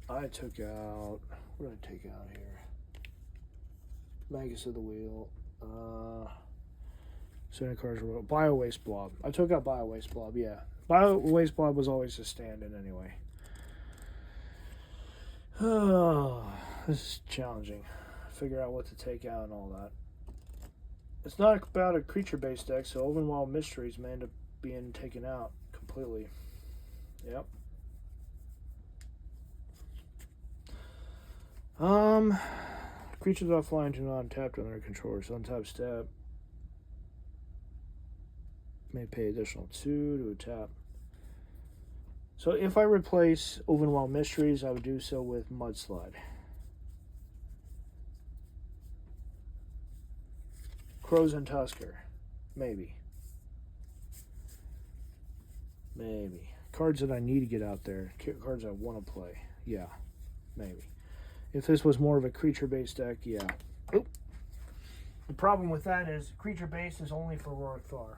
I took out... What did I take out here? Magus of the Wheel. Zendikar's Bio Waste Blob. I took out Bio Waste Blob, yeah. Bio Waste Blob was always a stand-in anyway. Oh, this is challenging. Figure out what to take out and all that. It's not about a creature-based deck, so Ovenwild Mysteries may end up being taken out completely. Yep. Creatures offline do not untap on their controllers. Untap step. May pay additional 2 to tap. So if I replace Ovenwild Mysteries, I would do so with Mudslide. Crows and Tusker. Maybe. Maybe. Cards that I need to get out there. Cards I want to play. Yeah. Maybe. If this was more of a creature-based deck, yeah. Oop. The problem with that is creature-based is only for Rorikthar.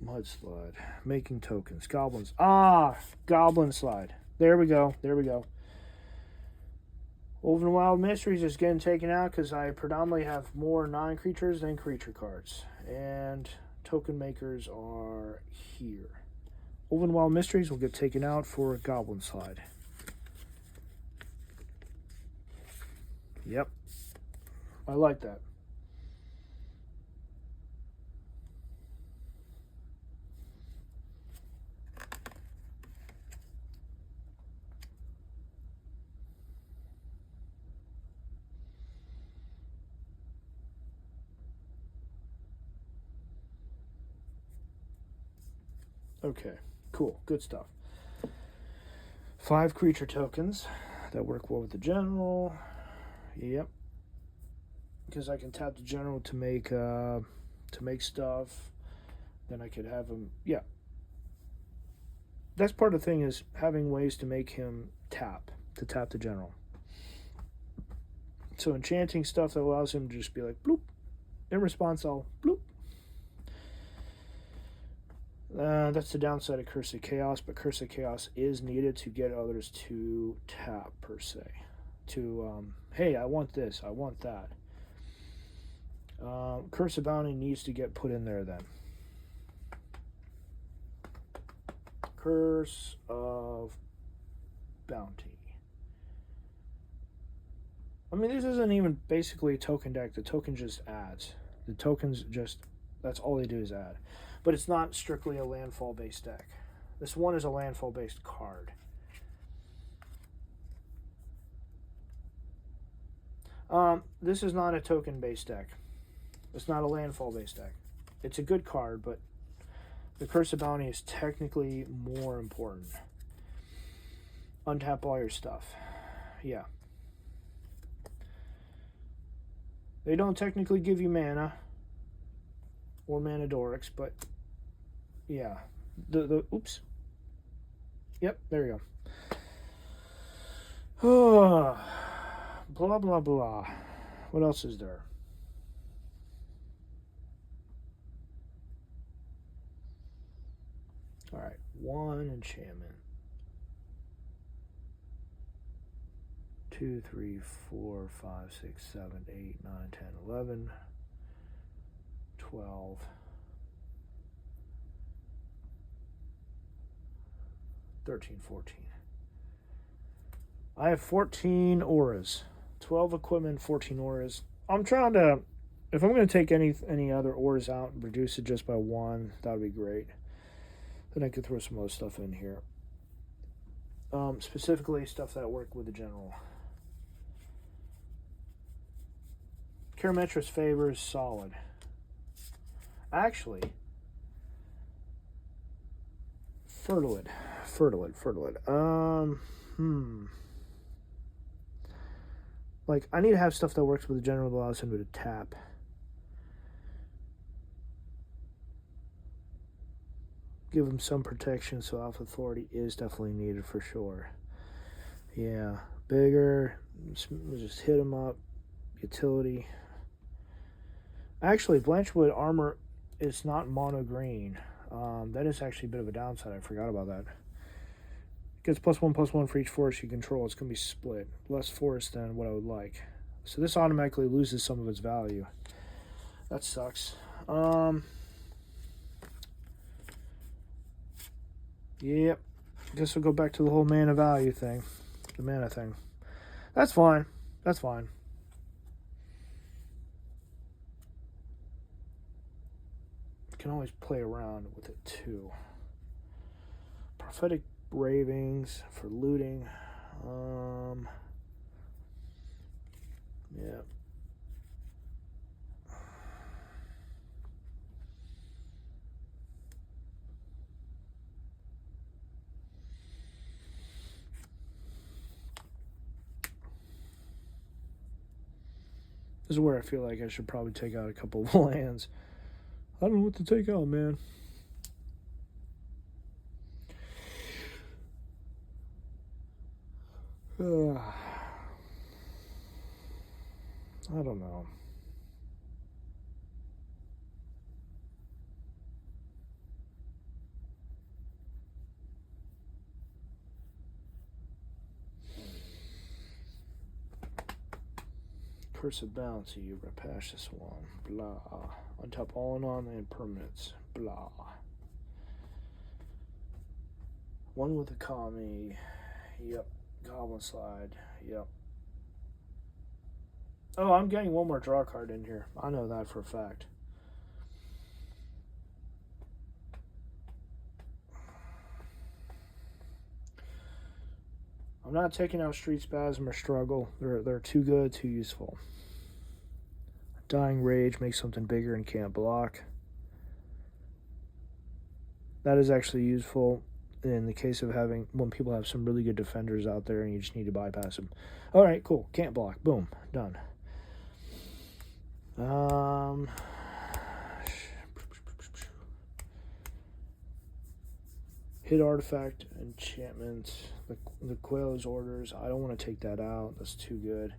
Mudslide. Making tokens. Goblins. Ah! Goblin Slide. There we go. There we go. Ovenwild Mysteries is getting taken out because I predominantly have more non-creatures than creature cards. And token makers are here. Ovenwild Mysteries will get taken out for a Goblin Slide. Yep. I like that. Okay, cool, good stuff. 5 creature tokens that work well with the general. Yep. Because I can tap the general to make stuff. Then I could have him. Yeah. That's part of the thing is having ways to make him tap the general. So enchanting stuff that allows him to just be like bloop. In response, I'll bloop. That's the downside of Curse of Chaos, but Curse of Chaos is needed to get others to tap, per se. To, hey, I want this, I want that. Curse of Bounty needs to get put in there then. Curse of Bounty. I mean, this isn't even basically a token deck. The token just adds. The tokens just, that's all they do is add. But it's not strictly a landfall-based deck. This one is a landfall-based card. This is not a token-based deck. It's not a landfall-based deck. It's a good card, but the Curse of Bounty is technically more important. Untap all your stuff. Yeah. They don't technically give you mana or mana Dorix, but yeah. Oops. Yep, there you go. Blah, blah, blah. What else is there? Alright, 1 enchantment. 2, 3, 4, 5, 6, 7, 8, 9, 10, 11, 12. 13, 14. I have 14 auras. 12 equipment, 14 auras. I'm trying to, if I'm going to take any other auras out and reduce it just by 1, that would be great. Then I could throw some other stuff in here. Specifically stuff that work with the general. Karametra's Favor is solid. Actually, Fertilid. Like, I need to have stuff that works with the general that allows him to tap. Give him some protection, so Alpha Authority is definitely needed for sure. Yeah, bigger, just hit him up. Utility. Actually, Blanchwood Armor is not mono green. That is actually a bit of a downside. I forgot about that. Gets +1/+1 for each forest you control. It's going to be split. Less forest than what I would like. So this automatically loses some of its value. That sucks. Yep. Guess we'll go back to the whole mana value thing. The mana thing. That's fine. That's fine. You can always play around with it too. Prophetic Ravings for looting. Yeah. This is where I feel like I should probably take out a couple of lands. I don't know what to take out, man. I don't know. Curse of Bounty, you repash this one. Blah. Untap all non-land permanents. Blah. One with a Kami. Yep. Goblin Slide. Yep. Oh, I'm getting one more draw card in here. I know that for a fact. I'm not taking out Street Spasm or Struggle. They're too good, too useful. Dying Rage makes something bigger and can't block. That is actually useful in the case of having, when people have some really good defenders out there and you just need to bypass them. All right, cool. Can't block. Boom. Done. Hit artifact, enchantment, the Quail's Orders. I don't want to take that out. That's too good.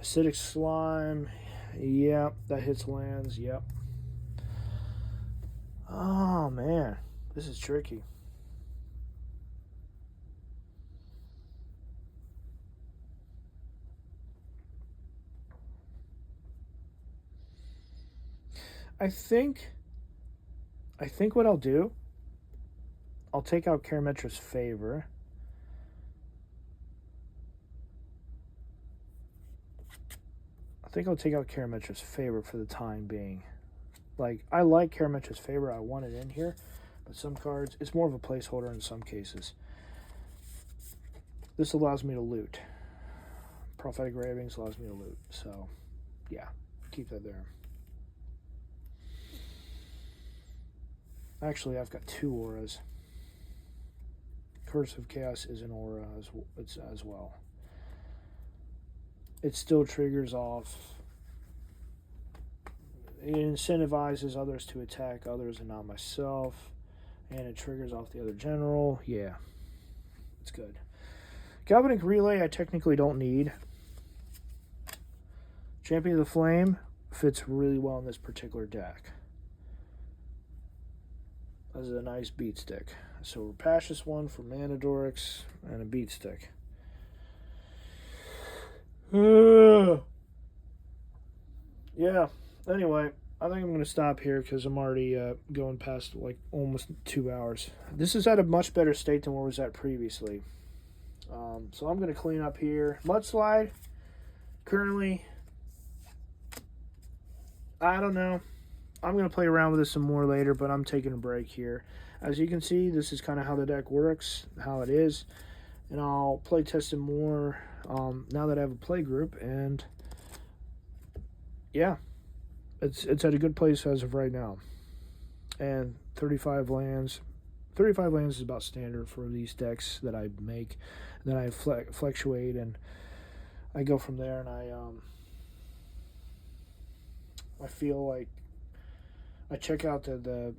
Acidic Slime. Yep, that hits lands. Yep. Oh, man. This is tricky. I think what I'll do, I'll take out Karametra's Favor. think I'll take out Karametra's Favor for the time being. Like, I like Karametra's Favor. I want it in here. But some cards, it's more of a placeholder in some cases. This allows me to loot. Prophetic Ravings allows me to loot. So, yeah, keep that there. Actually, I've got 2 auras. Curse of Chaos is an aura as well. It still triggers off. It incentivizes others to attack others and not myself. And it triggers off the other general. Yeah, it's good. Galvanic Relay I technically don't need. Champion of the Flame fits really well in this particular deck. This is a nice beat stick. So Rapacious one for Mana Dorix and a beat stick. Yeah, anyway, I think I'm going to stop here because I'm already going past like almost 2 hours. This is at a much better state than where it was at previously. So I'm going to clean up here. Mudslide, currently, I don't know. I'm going to play around with this some more later, but I'm taking a break here. As you can see, this is kind of how the deck works, how it is. And I'll play test it more now that I have a play group. And yeah, it's at a good place as of right now. And 35 lands. 35 lands is about standard for these decks that I make. And then I fluctuate and I go from there, and I feel like I check out the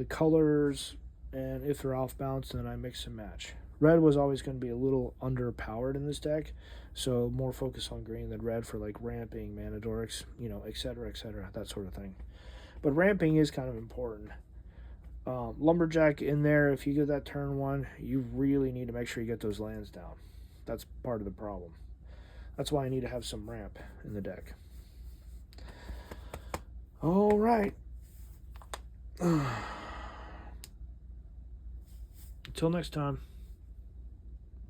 colors, and if they're off balance, then I mix and match. Red was always going to be a little underpowered in this deck, so more focus on green than red for like ramping, Mana Dorix, you know, etc., that sort of thing. But ramping is kind of important. Lumberjack in there, if you get that turn 1, you really need to make sure you get those lands down. That's part of the problem. That's why I need to have some ramp in the deck. All right. Until next time.